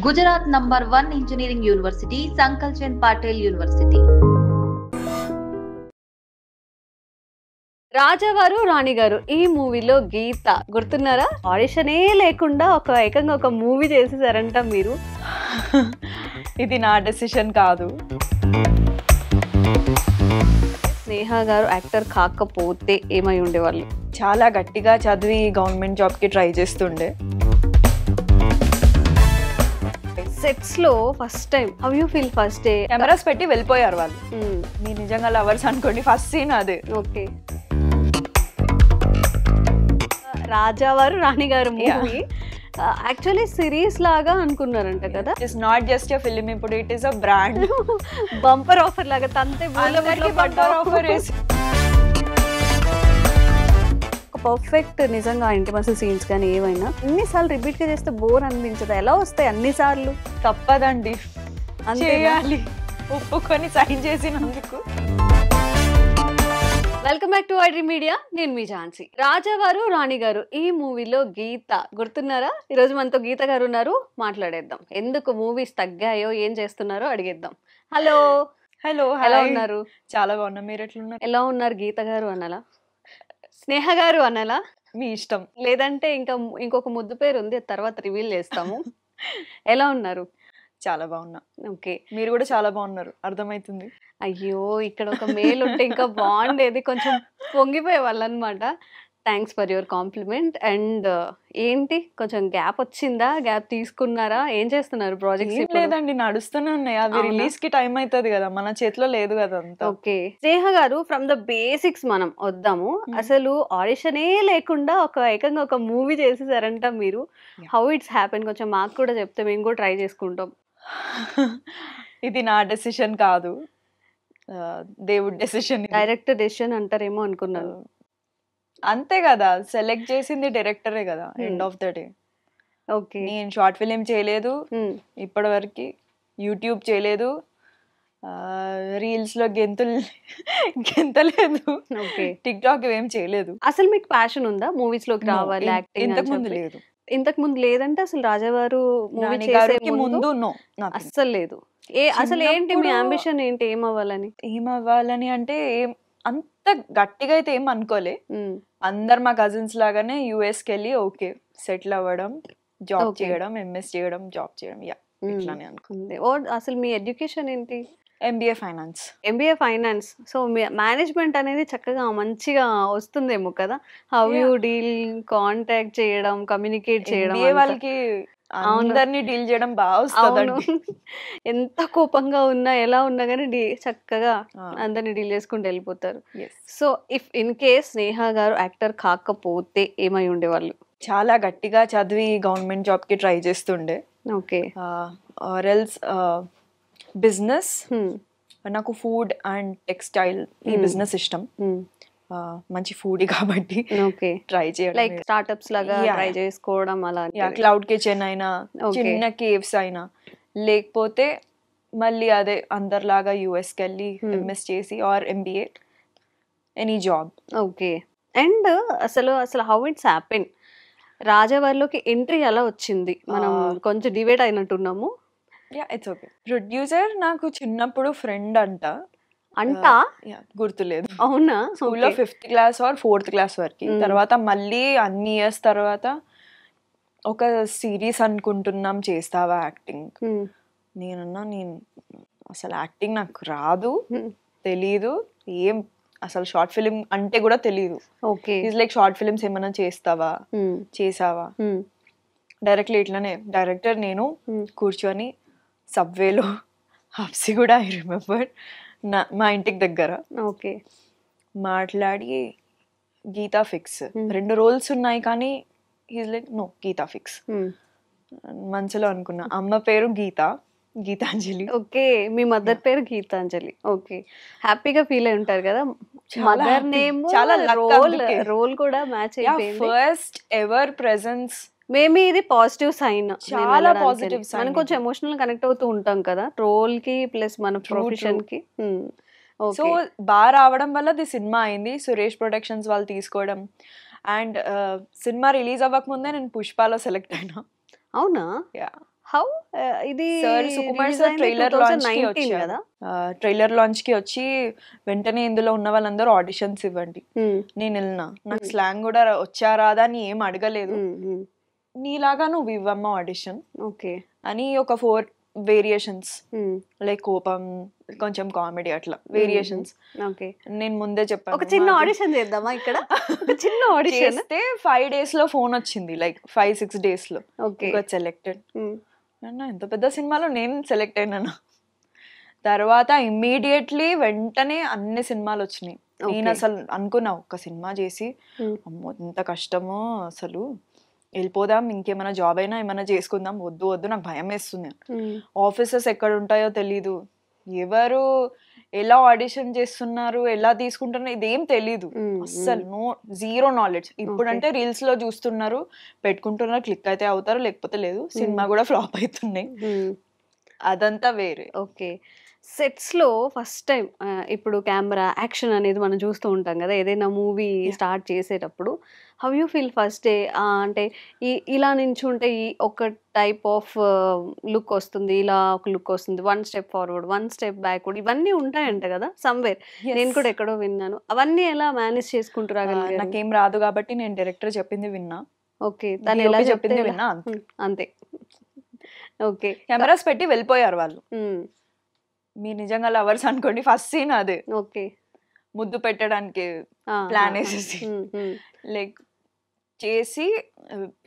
Gujarat number 1 engineering university Sankalchand Patil university. రాజావారు రాణిగారు ఈ మూవీలో గీత గుర్తున్నారా? ఆడిషనే లేకుండా ఏకంగా ఒక మూవీ చేసేసారంట మీరు. ఇది నా డెసిషన్ కాదు. స్నేహ గారు యాక్టర్ కాకపోతే ఏమై ఉండేవాళ్ళు? చాలా గట్టిగా చదివి గవర్నమెంట్ జాబ్కి ట్రై చేస్తుండే. సెట్స్ లో first time how you feel? First day cameras పెట్టి వెళ్ళిపోయారు వాళ్ళు. మీ నిజంగా లవర్స్ అనుకోండి, ఫస్ట్ సీన్ అదే. ఓకే, రాజావారు రాణిగారు మూవీ యాక్చువల్లీ సిరీస్ లాగా అనుకున్నారంట కదా? It's not just a film, ఇప్పుడు it is a brand. Bumper offer లాగా తంతే బంపర్ ఆఫర్. పర్ఫెక్ట్ నిజంగా ఇంటిమసీ సీన్స్ కానీ ఏమైనా ఎన్నిసార్లు రిపీట్ గా చేస్తే బోర్ అనిపించదు? ఎలా వస్తాయి అన్నిసార్లు? తప్పదండి, చేయాలి, ఒప్పుకొని సైన్ చేసినందుకు. Welcome back to iDream media, నేను మీ ఝాన్సీ. రాజావారు రాణిగారు ఈ మూవీలో గీత గుర్తున్నారా? ఈరోజు మనతో గీత గారు ఉన్నారు, మాట్లాడేద్దాం. ఎందుకు మూవీస్ తగ్గాయో, ఏం చేస్తున్నారో అడిగేద్దాం. హలో. హలో, ఎలా ఉన్నారు? చాలా బాగున్నా, మీరు ఎట్లున్నారు? ఎలా ఉన్నారు? గీత గారు అనాలా, స్నేహ గారు అనాలా? మీ ఇష్టం. లేదంటే ఇంకొక ముద్దు పేరు ఉంది, తర్వాత రివీల్ చేస్తాము. ఎలా ఉన్నారు? చాలా బాగున్నా. ఓకే, మీరు కూడా చాలా బాగున్నారు, అర్థమవుతుంది. అయ్యో, ఇక్కడ ఒక మేల్ ఉంటే ఇంకా బాగుండేది, కొంచెం పొంగిపోయే వాళ్ళు అనమాట. Thanks for your compliment. And ఏంటి, కొంచెం గ్యాప్ వచ్చిందా? గ్యాప్ తీసుకున్నారా? ఏం చేస్తున్నారు? ప్రాజెక్ట్స్? లేదండి, నడుస్తూనే ఉన్నాయి. అవి రిలీజ్ కి టైం అవుతుంది కదా, మన చేతిలో లేదు కదా అంతా. ఓకే, స్నేహ గారు ఫ్రమ్ ద బేసిక్స్ మనం వద్దాము. అసలు ఆడిషనే లేకుండా ఏకంగా ఒక మూవీ చేసేసారంట మీరు. How it's happen? కొంచెం మాకు కూడా చెప్తే మేము కూడా ట్రై చేసుకుంటాం. ఇది నా డెసిషన్ కాదు, దేవుడి డెసిషన్. డైరెక్టర్ డెసిషన్ అంటారేమో అనుకున్నాను. అంతే కదా, సెలెక్ట్ చేసింది డైరెక్టరే కదా end of the day. Okay, నేను షార్ట్ ఫిలిం చేయలేదు ఇప్పటి వరకు, యూట్యూబ్ చేయలేదు, రీల్స్ లో గెంతలేదు, టిక్ టాక్ ఏం చేయలేదు. అసలు మీకు ప్యాషన్ ఉందా మూవీస్ లోకి రావాలి, యాక్టింగ్? ఇంతకు ముందు లేదు. ఇంతకు ముందు లేదంటే అసలు రాజావారు మూవీ చేసే ముందు అస్సలు లేదు. అసలు ఏంటి మీ అంబిషన్? ఏంటి, ఏమవ్వాలని అంటే అంత గట్టిగా అయితే ఏం అనుకోలే. అందరు మా కజిన్స్ లాగానే యుఎస్కి వెళ్ళి ఓకే సెటిల్ అవ్వడం, జాబ్ చేయడం, ఎంఎస్ చేయడం, జాబ్ చేయడం, ఇట్లానే అనుకుంది. అసలు మీ ఎడ్యుకేషన్ ఏంటి? MBA finance. MBA finance. So management అనేది చక్కగా మంచిగా వస్తుందేమో కదా? హౌ యూ డీల్, కాంటాక్ట్ చేయడం, కమ్యూనికేట్ చేయడం. వాళ్ళకి అందరినీ డీల్ చేయడం బాగా వస్తుంది. ఎంత కోపంగా ఉన్నా, ఎలా ఉన్నా కానీ చక్కగా అందరినీ డీల్ చేసుకుంటూ వెళ్ళిపోతారు. సో ఇఫ్ ఇన్ కేస్ స్నేహ గారు యాక్టర్ కాకపోతే ఏమై ఉండేవాళ్ళు? చాలా గట్టిగా చదివి గవర్నమెంట్ జాబ్ కి ట్రై చేస్తుండే. Okay, or else business. నాకు ఫుడ్ అండ్ టెక్స్టైల్ ఈ బిజినెస్ ఇష్టం. మంచి ఫుడ్ కాబట్టి ట్రై చేయడం, లైక్ స్టార్ట్అప్స్ లాగా ట్రై చేసుకోవడం. అలా క్లౌడ్ కిచెన్ అయినా, చిన్న కేవ్స్ అయినా, లేకపోతే మళ్ళీ అదే అందరిలాగా యుఎస్కి వెళ్ళి ఎంఎస్ చేసి or MBA, any job. Okay, and అసలు హౌ ఇట్స్ హ్యాపెన్? రాజావారిలోకి ఎంట్రీ ఎలా వచ్చింది? మనం కొంచెం డివైడ్ అయినట్టున్నాము. It's okay. ప్రొడ్యూసర్ నాకు చిన్నప్పుడు ఫ్రెండ్ అంట, గుర్తులేదు. అవునా? స్కూల్లో 5th class are 4th class వరకు. తర్వాత మళ్ళీ అన్ని ఇయర్స్ తర్వాత ఒక సిరీస్ అనుకుంటున్నాం, చేస్తావా యాక్టింగ్? నేను అసలు యాక్టింగ్ నాకు రాదు, తెలీదు, ఏం అసలు షార్ట్ ఫిలిం అంటే కూడా తెలీదు. ఈజ్ లైక్ షార్ట్ ఫిలిమ్స్ ఏమైనా చేసావా? డైరెక్ట్లీ ఇట్లానే డైరెక్టర్ నేను కూర్చొని సబ్వేలో, హబ్సి కూడా ఐ రిమెంబర్, మా ఇంటికి దగ్గర మాట్లాడి గీతా ఫిక్స్, 2 రోల్స్ ఉన్నాయి కానీ he's like no Geetha fix. మనసులో అనుకున్నా, అమ్మ పేరు గీతాంజలి. ఓకే, మీ మదర్ పేరు గీతాంజలి. ఓకే, హ్యాపీగా ఫీల్ అయి ఉంటారు కదా? మదర్ నేమ్, చాలా రోల్ కూడా మ్యాచ్ అయిపోయింది. First ever presence. మేబీ ఇది పాజిటివ్ సైన్, చాలా పాజిటివ్ సైన్. మనం కొంచెం ఎమోషనల్ కనెక్ట్ అవుతూ ఉంటాం కదా రోల్ కి ప్లస్ మన ప్రొఫెషన్ కి. సో బాగా రావడం వల్ల ది సినిమా అయింది. సురేష్ ప్రొడక్షన్స్ వాళ్ళు తీసుకోవడం. అండ్ సినిమా రిలీజ్ అవ్వక ముందే నేను పుష్పలో సెలెక్ట్ అయినా. అవునా? హౌ ఇది సార్ సుకుమార్ release సార్ అయింది ట్రైలర్ లాంచ్ కి 2019 వచ్చారు కదా. ట్రైలర్ లాంచ్ కి వచ్చి వెంటనే ఇందులో ఉన్న వాళ్ళందరూ ఆడిషన్స్ ఇవ్వండి, నేను వెళ్ళినా. నాకు స్లాంగ్ కూడా వచ్చా రాదా అని ఏం అడగలేదు, నీలాగా నువ్వు ఇవ్వమ్మా ఆడిషన్ ఓకే అని ఒక 4 వేరియేషన్స్, లైక్ కోపం, కొంచెం కామెడీ, అట్లా వేరియేషన్స్. ఓకే నేను ముందే చెప్పాను ఒక చిన్న ఆడిషన్ చేద్దామా ఇక్కడ, ఒక చిన్న ఆడిషన్. చేస్తే 5 days లో ఫోన్ వచ్చింది, లైక్ 5-6 days లో ఓకే సెలెక్టెడ్. ఎంత పెద్ద సినిమాలో నేను సెలెక్ట్ అయినా. తర్వాత ఇమ్మీడియట్లీ వెంటనే అన్ని సినిమాలు వచ్చినాయి. నేను అసలు అనుకున్నా ఒక్క సినిమా చేసి అమ్మో ఎంత కష్టమో, అసలు వెళ్ళిపోదాం, ఇంకేమైనా జాబ్ అయినా ఏమైనా చేసుకుందాం, వద్దు వద్దు నాకు భయం వేస్తుంది. ఆఫీసెస్ ఎక్కడ ఉంటాయో తెలీదు, ఎవరు ఎలా ఆడిషన్ చేస్తున్నారు, ఎలా తీసుకుంటున్నారు, ఇదేం తెలీదు అస్సలు. Zero knowledge. ఇప్పుడంటే రీల్స్ లో చూస్తున్నారు, పెట్టుకుంటున్నారు, క్లిక్ అయితే అవుతారు, లేకపోతే లేదు. సినిమా కూడా ఫ్లాప్ అవుతున్నాయి, అదంతా వేరే. ఓకే సెట్స్ లో ఫస్ట్ టైం ఇప్పుడు కెమెరా యాక్షన్ అనేది మనం చూస్తూ ఉంటాం కదా, ఏదైనా మూవీ స్టార్ట్ చేసేటప్పుడు how you feel first day? అంటే ఇలా నించుంటే ఈ ఒక టైప్ ఆఫ్ లుక్ వస్తుంది, ఇలా ఒక లుక్ వస్తుంది, 1 step ఫార్వర్డ్ 1 step బ్యాక్వర్డ్, ఇవన్నీ ఉంటాయంట కదా సమ్వేర్. నేను కూడా ఎక్కడో విన్నాను. అవన్నీ ఎలా మేనేజ్ చేసుకుంటారా? నాకేం రాదు కాబట్టి నేను డైరెక్టర్ చెప్పింది విన్నా. ఓకే తను ఎలా చెప్పింది విన్నా, అంతే. ఓకే కెమెరాస్ పెట్టి వెళ్ళిపోయారు వాళ్ళు. మీరు నిజంగా లవర్స్ అనుకోండి, ఫస్ట్ సీన్ అదే. ఓకే ముద్దు పెట్టడానికి ప్లాన్ వేసేసి లైక్ చేసి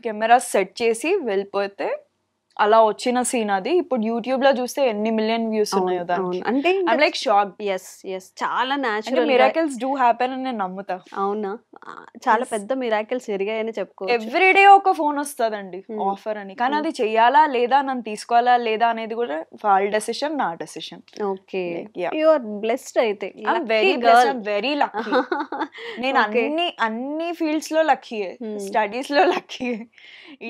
కెమెరా సెట్ చేసి వెళ్ళిపోతే అలా వచ్చిన సీన్ అది. ఇప్పుడు యూట్యూబ్ లో చూస్తే ఎన్ని మిలియన్ వ్యూస్ ఉన్నాయో దానికి. అంటే ఐమ్ లైక్ షాక్. ఎస్ చాలా న్యాచురల్ మిరాకిల్స్ డూ హ్యాపెన్ అని నేను నమ్ముతా. అవునా, చాలా పెద్ద మిరాకిల్స్ జరిగాయని చెప్పుకోవచ్చు. ఎవ్రీడే ఒక ఫోన్ వస్తుందండి ఆఫర్ అని, కానీ అది చెయ్యాలా లేదా, నన్ను తీసుకోవాలా లేదా అనేది కూడా వాళ్ళ డెసిషన్, నా decision. Okay you are blessed అయితే. Very lucky. నేను అన్ని ఫీల్డ్స్ లో లక్కీ, స్టడీస్ లో లక్కీ,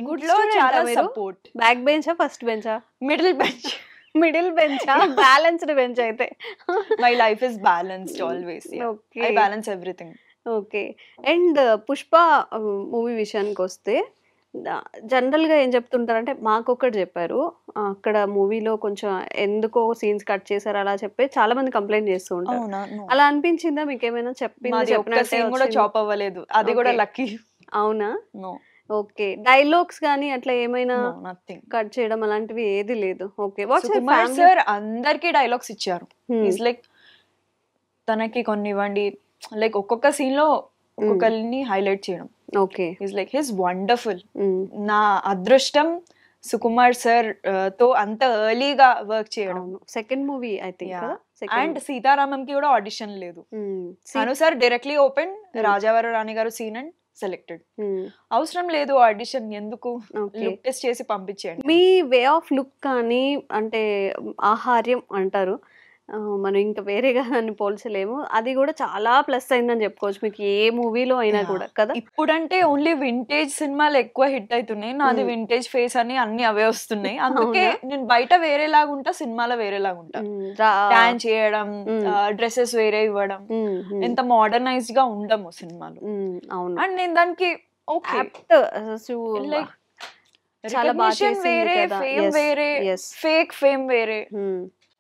ఇంట్లో చాలా సపోర్ట్. బ్యాక్ బెంచా ఫస్ట్ బెంచా? Middle bench. మిడిల్ బెంచా? బ్యాలెన్స్డ్ బెంచ్ అయితే. My life is balanced always. I balance everything. Okay and Pushpa movie విషయానికి వస్తే జనరల్గా ఏం చెప్తుంటారంటే, మాకొకటి చెప్పారు, అక్కడ మూవీలో కొంచెం ఎందుకో సీన్స్ కట్ చేశారు అలా చెప్పి చాలా మంది కంప్లైంట్ చేస్తూ ఉంటారు. అలా అనిపించిందా మీకు? ఏమైనా కూడా చాప్ అవ్వలేదు, అది కూడా లక్కీ. అవునా? ఓకే డైలాగ్స్ కానీ అట్లా ఏమైనా కట్ చేయడం అలాంటివి ఏది లేదు. ఓకే సార్ అందరికి డైలాగ్స్ ఇచ్చారు. ఈజ్ లైక్ తనకి కొన్ని ఇవ్వండి, లైక్ ఒక్కొక్క సీన్ లో ఒక్కొక్కరిని హైలైట్ చేయడం. Okay is like his wonderful. నా అదృష్టం సుకుమార్ సార్ తో అంత ఎర్లీగా వర్క్ చేయడం. Second movie I think. And Sitaramam కి కూడా ఆడిషన్ లేదు. అను సార్ డైరెక్ట్లీ ఓపెన్ రాజావారు రాణి గారు సీన్ అండ్ సెలెక్టెడ్. అవసరం లేదు ఆడిషన్, ఎందుకు, లుక్ టెస్ట్ చేసి పంపించేయండి. మీ వే ఆఫ్ లుక్ కానీ అంటే ఆహార్యం అంటారు, మనం ఇంకా వేరేగా దాన్ని పోల్చలేము, అది కూడా చాలా ప్లస్ అయిందని చెప్పుకోవచ్చు మీకు ఏ మూవీలో అయినా కూడా కదా. ఇప్పుడంటే ఓన్లీ వింటేజ్ సినిమాలు ఎక్కువ హిట్ అవుతున్నాయి, నాది వింటేజ్ ఫేస్ అని అన్ని అవే వస్తున్నాయి. అందుకే నేను బయట వేరేలాగా ఉంటా, సినిమాలో వేరేలాగా ఉంటా. డాన్స్ చేయడం, డ్రెస్సెస్ వేరే ఇవ్వడం, ఎంత మోడర్నైజ్డ్ గా ఉండము సినిమాలు. అవును. అండ్ నేను దానికి ఓకే లైక్ రికగ్నిషన్ వేరే, ఫేమ్ వేరే, ఫేక్ ఫేమ్ వేరే.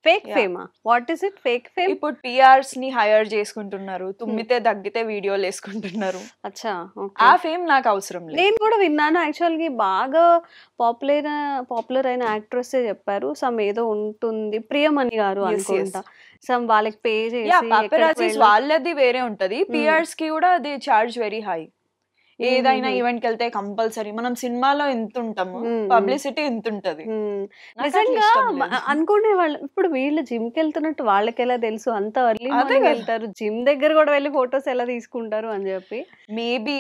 ఫేక్ ఫేమా? What is it fake fame? ఇప్పుడు పిఆర్స్ ని హైర్ చేసుకుంటున్నారు, తుమ్మితే దగ్గితే వీడియోలు వేసుకుంటున్నారు. అచ్చా, ఆ ఫేమ్ నాకు అవసరం లేదు. నేను కూడా విన్నాను యాక్చువల్గా, బాగా పాపులర్ అయిన యాక్ట్రెస్ చెప్పారు, సమ్ ఏదో ఉంటుంది ప్రియమణి గారు అనుకుంటా, సమ్ వాళ్ళకి పే చేసి వాళ్ళది వేరే ఉంటది. పిఆర్స్ కి కూడా అది చార్జ్ వెరీ హై. ఏదైనా ఈవెంట్ కి వెళ్తే కంపల్సరీ, మనం సినిమాలో ఎంత ఉంటాము, పబ్లిసిటీ ఎంత ఉంటది. నిజంగా అనుకునే వాళ్ళు ఇప్పుడు వీళ్ళు జిమ్ కి వెళ్తున్నట్టు వాళ్ళకి ఎలా తెలుసు, అంత ఎర్లీ వెళ్తారు, జిమ్ దగ్గర కూడా వెళ్ళి ఫొటోస్ ఎలా తీసుకుంటారు అని చెప్పి. మేబీ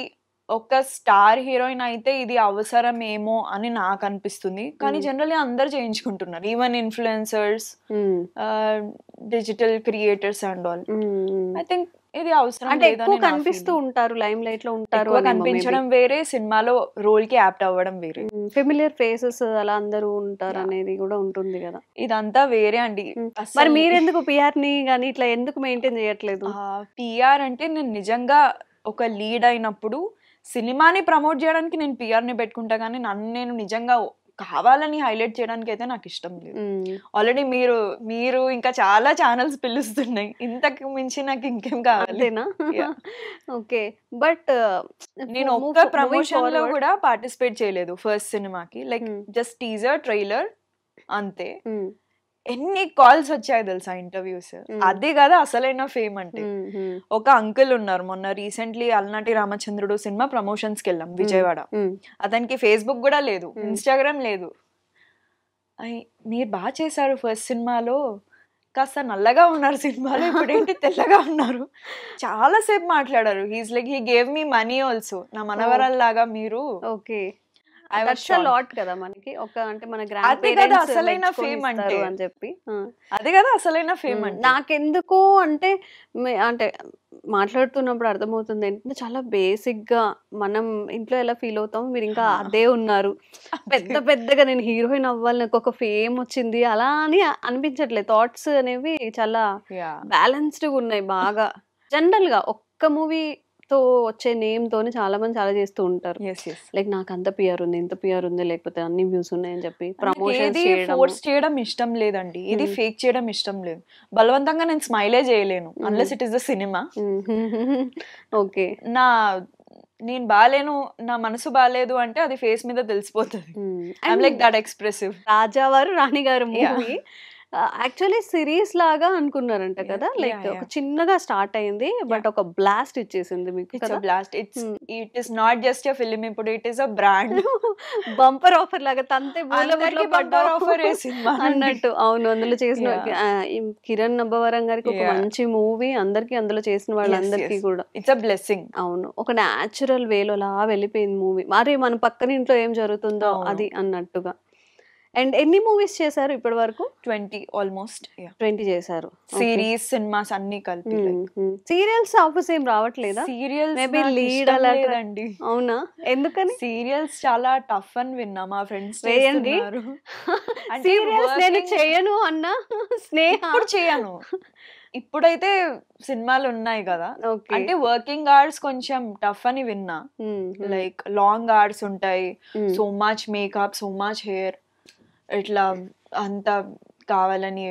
ఒక స్టార్ హీరోయిన్ అయితే ఇది అవసరం ఏమో అని నాకు అనిపిస్తుంది, కానీ జనరల్లీ అందరు చేయించుకుంటున్నారు, even influencers, digital creators and all. I think ఇది అవసరం అంటే ఎక్కువ కనిపిస్తూ ఉంటారు, లైమ్ లైట్ లో ఉంటారు, కనిపించడం వేరే, సినిమాలో రోల్ కి యాప్ట్ అవ్వడం వేరే, ఫెమిలియర్ ఫేసెస్ అలా అందరూ ఉంటారు అనేది కూడా ఉంటుంది కదా. ఇదంతా వేరే అండి. మరి మీరెందుకు పిఆర్ ని కానీ ఇట్లా ఎందుకు మెయింటైన్ చేయట్లేదు? పిఆర్ అంటే నేను నిజంగా ఒక లీడ్ అయినప్పుడు సినిమాని ప్రమోట్ చేయడానికి నేను పిఆర్ ని పెట్టుకుంటా, కానీ నన్ను నేను నిజంగా కావాలని హైలైట్ చేయడానికి అయితే నాకు ఇష్టం లేదు. ఆల్రెడీ మీరు ఇంకా చాలా ఛానల్స్ పిలుస్తున్నాయి, ఇంతకు మించి నాకు ఇంకేం కావాలి. ఓకే, బట్ నేను ఒక్క ప్రమోషన్ లో కూడా పార్టిసిపేట్ చేయలేదు ఫస్ట్ సినిమాకి. లైక్ జస్ట్ టీజర్, ట్రైలర్ అంతే. ఎన్ని కాల్స్ వచ్చాయి తెలుసా, ఇంటర్వ్యూస్. అది కదా అసలైన ఫేమ్ అంటే. ఒక అంకుల్ ఉన్నారు, మొన్న రీసెంట్లీ అలనాటి రామచంద్రుడు సినిమా ప్రమోషన్స్ కి వెళ్ళాం విజయవాడ. అతనికి ఫేస్బుక్ కూడా లేదు, ఇన్స్టాగ్రామ్ లేదు. మీరు బాగా చేశారు ఫస్ట్ సినిమాలో, కాస్త నల్లగా ఉన్నారు సినిమాలో, ఇప్పుడు ఏంటి తెల్లగా ఉన్నారు. చాలా సేపు మాట్లాడారు. He's like he gave me money also, నా మనవరాల్లాగా మీరు. ఓకే, లాట్ కదా మనకి ఒక, అంటే మన అదే కదా అసలైన ఫేమ్ అంటే అని చెప్పి. అదే కదా అసలైన ఫేమ్ అంటే. నాకెందుకు అంటే అంటే మాట్లాడుతున్నప్పుడు అర్థమవుతుంది ఏంటంటే చాలా బేసిక్ గా మనం ఇంట్లో ఎలా ఫీల్ అవుతాం, మీరు ఇంకా అదే ఉన్నారు. పెద్ద పెద్దగా నేను హీరోయిన్ అవ్వాలి, నాకు ఒక ఫేమ్ వచ్చింది అలా అని అనిపించట్లేదు. థాట్స్ అనేవి చాలా బ్యాలెన్స్డ్ గా ఉన్నాయి బాగా. జనరల్ గా ఒక్క మూవీ తో వచ్చే నేమ్ తోని చాలా మంది చాలా చేస్తూ ఉంటారు. లైక్ నాకు అంత పిఆర్ ఉంది, ఇంత పిఆర్ ఉంది, లేకపోతే అన్ని వ్యూస్ ఉన్నాయని చెప్పి ప్రమోషన్ ఫోర్స్ చేయడం ఇష్టం లేదండి. ఇది ఫేక్ చేయడం ఇష్టం లేదు. బలవంతంగా నేను స్మైలే చేయలేను unless it is the cinema. Okay, నేను బాలేను, నా మనసు బాలేదు అంటే అది ఫేస్ మీద తెలిసిపోతుంది. I'm like that expressive. రాజావారు రాణి గారు మూవీ యాక్చువల్లీ సిరీస్ లాగా అనుకున్నారంట కదా, లైక్ ఒక చిన్నగా స్టార్ట్ అయింది బట్ ఒక బ్లాస్ట్ ఇచ్చేసింది మీకు. Blast, it is not just a film, ఇప్పుడు it is a brand. Bumper offer లాగా తంతే బంపర్ ఆఫర్ అన్నట్టు. అవును, అందులో చేసిన కిరణ్ నబ్బవరం గారికి ఒక మంచి మూవీ, అందరికి అందులో చేసిన వాళ్ళందరికీ కూడా ఇట్స్ అ బ్లెస్సింగ్. అవును, ఒక న్యాచురల్ వేలో అలా వెళ్ళిపోయింది మూవీ. మరి మన పక్కన ఇంట్లో ఏం జరుగుతుందో అది అన్నట్టుగా. అండ్ ఎన్ని మూవీస్ చేశారు ఇప్పటి వరకు? 20 ఆల్మోస్ట్. 20 చేశారు. సిరీస్, సినిమాస్ అన్ని కలిపి. సీరియల్స్ ఆఫర్స్ ఏం రావట్లేదా? సీరియల్స్ మేబీ లీడ్ అలాంటి. అవునా, ఎందుకని? సీరియల్స్ చాలా టఫ్ అని విన్నా, మా ఫ్రెండ్స్ చేయండి. సీరియల్స్ నేను చేయను అన్నా, స్నేహ ఇప్పుడు చేయను. ఇప్పుడైతే సినిమాలు ఉన్నాయి కదా, అంటే వర్కింగ్ అవర్స్ కొంచెం టఫ్ అని విన్నా. లైక్ లాంగ్ అవర్స్ ఉంటాయి, so much makeup, so much hair, ఇట్లా అంత కావాలని,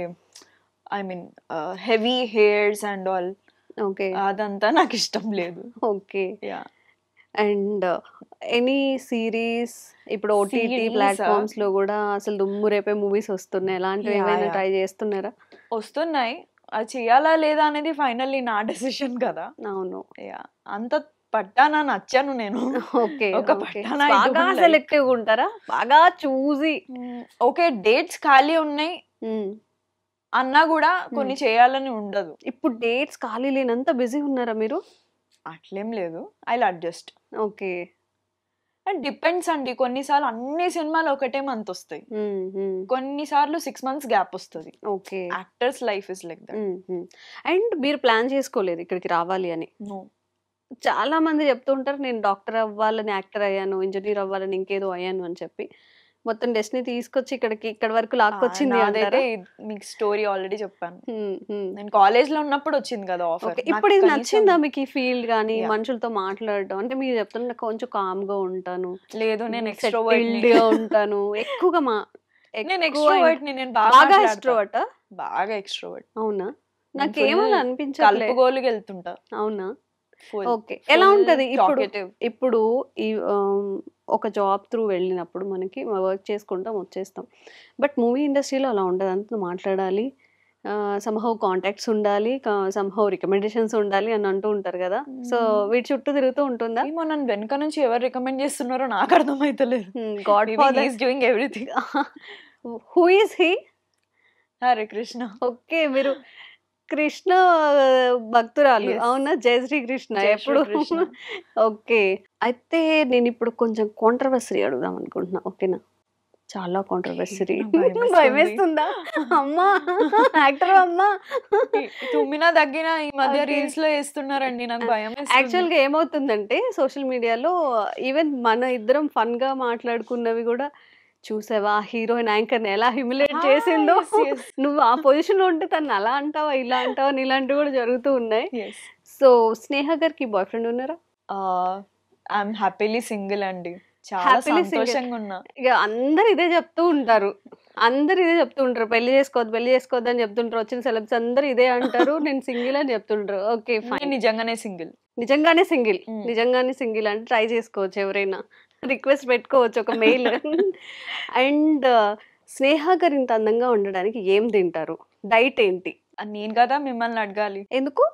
I mean heavy hairs and all. Okay, అదంతా నాకు ఇష్టం లేదు. ఓకే, అండ్ ఎనీ సిరీస్ ఇప్పుడు ఓటీటీ ప్లాట్ఫామ్స్ లో కూడా అసలు దుమ్ము రేపే మూవీస్ వస్తున్నాయి, అలాంటివి ఏమైనా ట్రై చేస్తున్నారా? వస్తున్నాయి, అది చేయాలా లేదా అనేది ఫైనల్లీ నా డెసిషన్ కదా. అవును, అంత పట్టానా నచ్చాను నేను. ఓకే, ఒక పట్టానా బాగా సెలెక్టివ్ ఉంటారా, బాగా చూసి? ఓకే, డేట్స్ ఖాళీ ఉన్నాయి అన్నా కూడా కొన్ని చేయాలని ఉండదు. ఇప్పుడు డేట్స్ ఖాళీ లేనంత బిజీ ఉన్నారా మీరు? అట్లేం లేదు, I will adjust. Okay, and depends అండి, కొన్నిసార్లు అన్ని సినిమాలు ఒకటే మంత్ వస్తాయి, కొన్నిసార్లు 6 months గ్యాప్ వస్తుంది. Okay, actors life is like that. And మీరు ప్లాన్ చేసుకోలేదు ఇక్కడికి రావాలి అని? నో, చాలా మంది చెప్తూ ఉంటారు నేను డాక్టర్ అవ్వాలని యాక్టర్ అయ్యాను, ఇంజనీర్ అవ్వాలని ఇంకేదో అయ్యాను అని చెప్పి. మొత్తం డెస్టినీ తీసుకొచ్చి ఇక్కడ వరకు లాక్కొచ్చింది. అదైతే మీకు స్టోరీ ఆల్రెడీ చెప్పాను. నేను కాలేజ్ లో ఉన్నప్పుడు వచ్చింది కదా ఆఫర్. ఇప్పుడు ఇది నచ్చిందా మీకు, ఈ ఫీల్డ్ గానీ మనుషులతో మాట్లాడడం? అంటే మీరు చెప్తున్నా కొంచెం కామ్ గా ఉంటాను, లేదు నేను ఎక్స్ట్రోవర్ట్ గా ఉంటాను ఎక్కువగా. నేను ఎక్స్ట్రోవర్ట్ ని, నేను బాగా ఎక్స్ట్రోవర్ట్. బాగా ఎక్స్ట్రోవర్ట్. అవునా, నాకేమని అనిపించట్లేదు. కలుపుగోలుకి వెళ్తుంటా. అవునా, ఓకే. ఎలా ఉంటది ఇప్పుడు ఈ ఒక జాబ్ త్రూ వెళ్ళినప్పుడు మనకి వర్క్ చేసుకుంటాం వచ్చేస్తాం, బట్ మూవీ ఇండస్ట్రీలో అలా ఉండదు. అంతా మాట్లాడాలి, సమ్హౌ కాంటాక్ట్స్ ఉండాలి, సమ్హౌ రికమెండేషన్స్ ఉండాలి అని అంటూ ఉంటారు కదా. సో వీటి చుట్టూ తిరుగుతూ ఉంటుందా? ఏమో, నన్ను వెనక నుంచి ఎవరు రికమెండ్ చేస్తున్నారో నాకు అర్థమైతలేదు. God father is doing everything. Who is he? Hare Krishna. Okay, మీరు కృష్ణ భక్తురాలు అవునా? జయ శ్రీ కృష్ణ ఎప్పుడు? ఓకే, అయితే నేను ఇప్పుడు కొంచెం కాంట్రవర్సరీ అడుగుదాం అనుకుంటున్నా, ఓకేనా? చాలా కాంట్రవర్సరీ. భయమేస్తుందా? అమ్మా యాక్టర్ అమ్మా, తుమ్మినా దగ్గిన ఈ మధ్య రీల్స్ లో వేస్తున్నారండి, నాకు భయం. యాక్చువల్ గా ఏమవుతుందంటే సోషల్ మీడియాలో ఈవెన్ మన ఇద్దరం ఫన్ గా మాట్లాడుకున్నవి కూడా చూసావా, హీరోయిన్ యాంకర్ ని ఎలా హ్యూమిలేట్ చేసిందో, నువ్వు ఆ పొజిషన్ లో ఉంటే తను అలా అంటావా ఇలా అంటావా అని ఇలాంటివి కూడా జరుగుతూ ఉన్నాయి. సో స్నేహ గారికి బాయ్ ఫ్రెండ్ ఉన్నారా? ఐఎమ్ హ్యాపీలీ సింగిల్ అండి. చాలా హ్యాపీలీ సింగిల్. సంతోషంగా ఉన్నా. ఇక అందరు ఇదే చెప్తూ ఉంటారు, పెళ్లి చేసుకోవద్దు అని చెప్తుంటారు. వచ్చిన సెలబ్స్ అందరు ఇదే అంటారు, నేను సింగిల్ అని చెప్తుంటారు. ఓకే నేను ఫైన్, నిజంగానే సింగిల్. నిజంగానే సింగిల్ అంటే ట్రై చేసుకోవచ్చు, ఎవరైనా రిక్వెస్ట్ పెట్టుకోవచ్చు ఒక మెయిల్. అండ్ స్నేహ గారు ఇంత అందంగా ఉండడానికి ఏం తింటారు, డైట్ ఏంటి? నేను కదా మిమ్మల్ని అడగాలి, ఎందుకు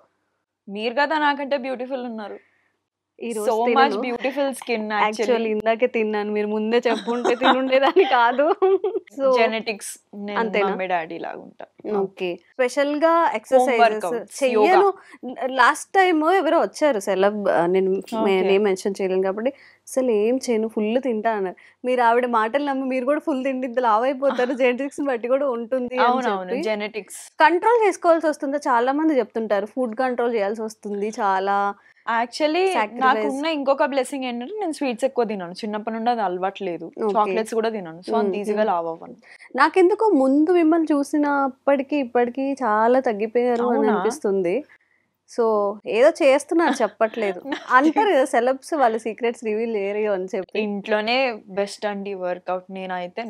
మీరు కదా నాకంటే బ్యూటిఫుల్ ఉన్నారు. ఈ సో రోజు మచ్ బ్యూటిఫుల్ స్కిన్. యాక్చువల్లీ ఇందాకే తిన్నాను, మీరు ముందే చెప్పుంటే తినుండేదాన్ని కాదు. సో జెనెటిక్స్, అంతేనా? మమ్మీ డాడీ లాగా ఉంటా. ఓకే, స్పెషల్ గా ఎక్సర్సైజెస్ workouts, చెయ్యను. లాస్ట్ టైం ఎవరో వచ్చారు సెలబ్, నేను Okay. నేమ్ మెన్షన్ చేయలేను కాబట్టి, అసలు ఏం చేయను ఫుల్ తింటా అన్నారు. మీరు ఆవిడ మాటలు నమ్మి మీరు కూడా ఫుల్ తిండి లావ్ అయిపోతారు, జెనెటిక్స్ బట్టి కూడా ఉంటుంది అని అవునవును, చెప్పి. జెనెటిక్స్. కంట్రోల్ చేసుకోవాల్సి వస్తుందా? చాలా మంది చెప్తుంటారు ఫుడ్ కంట్రోల్ చేయాల్సి వస్తుంది చాలా. Actually Sacrifice. నాకున్న ఇంకొక బ్లెస్సింగ్ ఏంటంటే నేను స్వీట్స్ ఎక్కువ తినాను, చిన్నప్పటి నుండి అది అలవాటు లేదు. Okay. చాక్లెట్స్ కూడా తినాను, సో అంత ఈజీగా లావ్ అవ్వను. నాకెందుకో ముందు మిమ్మల్ని చూసినప్పటికి ఇప్పటికి చాలా తగ్గిపోయారు అని అవునా? అనిపిస్తుంది. సో ఏదో చేస్తున్నారు, చెప్పట్లేదు. అంటారు కదా సెలబ్స్ వాళ్ళ సీక్రెట్స్ రివీల్ చేయరు అని చెప్పి. ఇంట్లోనే బెస్ట్ అండి వర్కౌట్. నేనైతే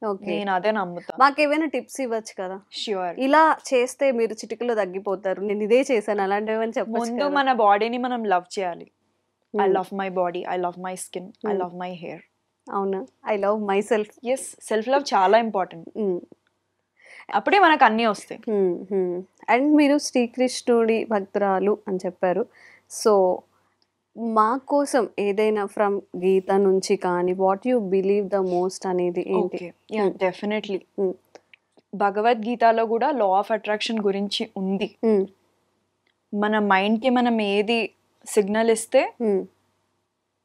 ఓకే, నేను అదే నమ్ముతా. మాకేమైనా టిప్స్ ఇవ్వచ్చు కదా, ష్యూర్. ఇలా చేస్తే మీరు చిటికలో తగ్గిపోతారు, నేను ఇదే చేశాను అలాంటివి ఏమైనా చెప్పొచ్చు ముందు కదా? మన బాడీని మనం లవ్ చేయాలి. I Hmm. Love my body, I love my skin, I love my hair. అవునా, I love myself. Yes, self love చాలా ఇంపార్టెంట్. అప్పుడే మనకు అన్నీ వస్తాయి. అండ్ మీరు శ్రీకృష్ణుడి భక్తురాలు అని చెప్పారు. సో మా కోసం ఏదైనా ఫ్రమ్ గీత నుంచి కానీ, what you believe the most అనేది ఏంటి? Okay, yeah definitely. భగవద్గీతలో కూడా లా ఆఫ్ అట్రాక్షన్ గురించి ఉంది. మన మైండ్ కి మనం ఏది సిగ్నల్ ఇస్తే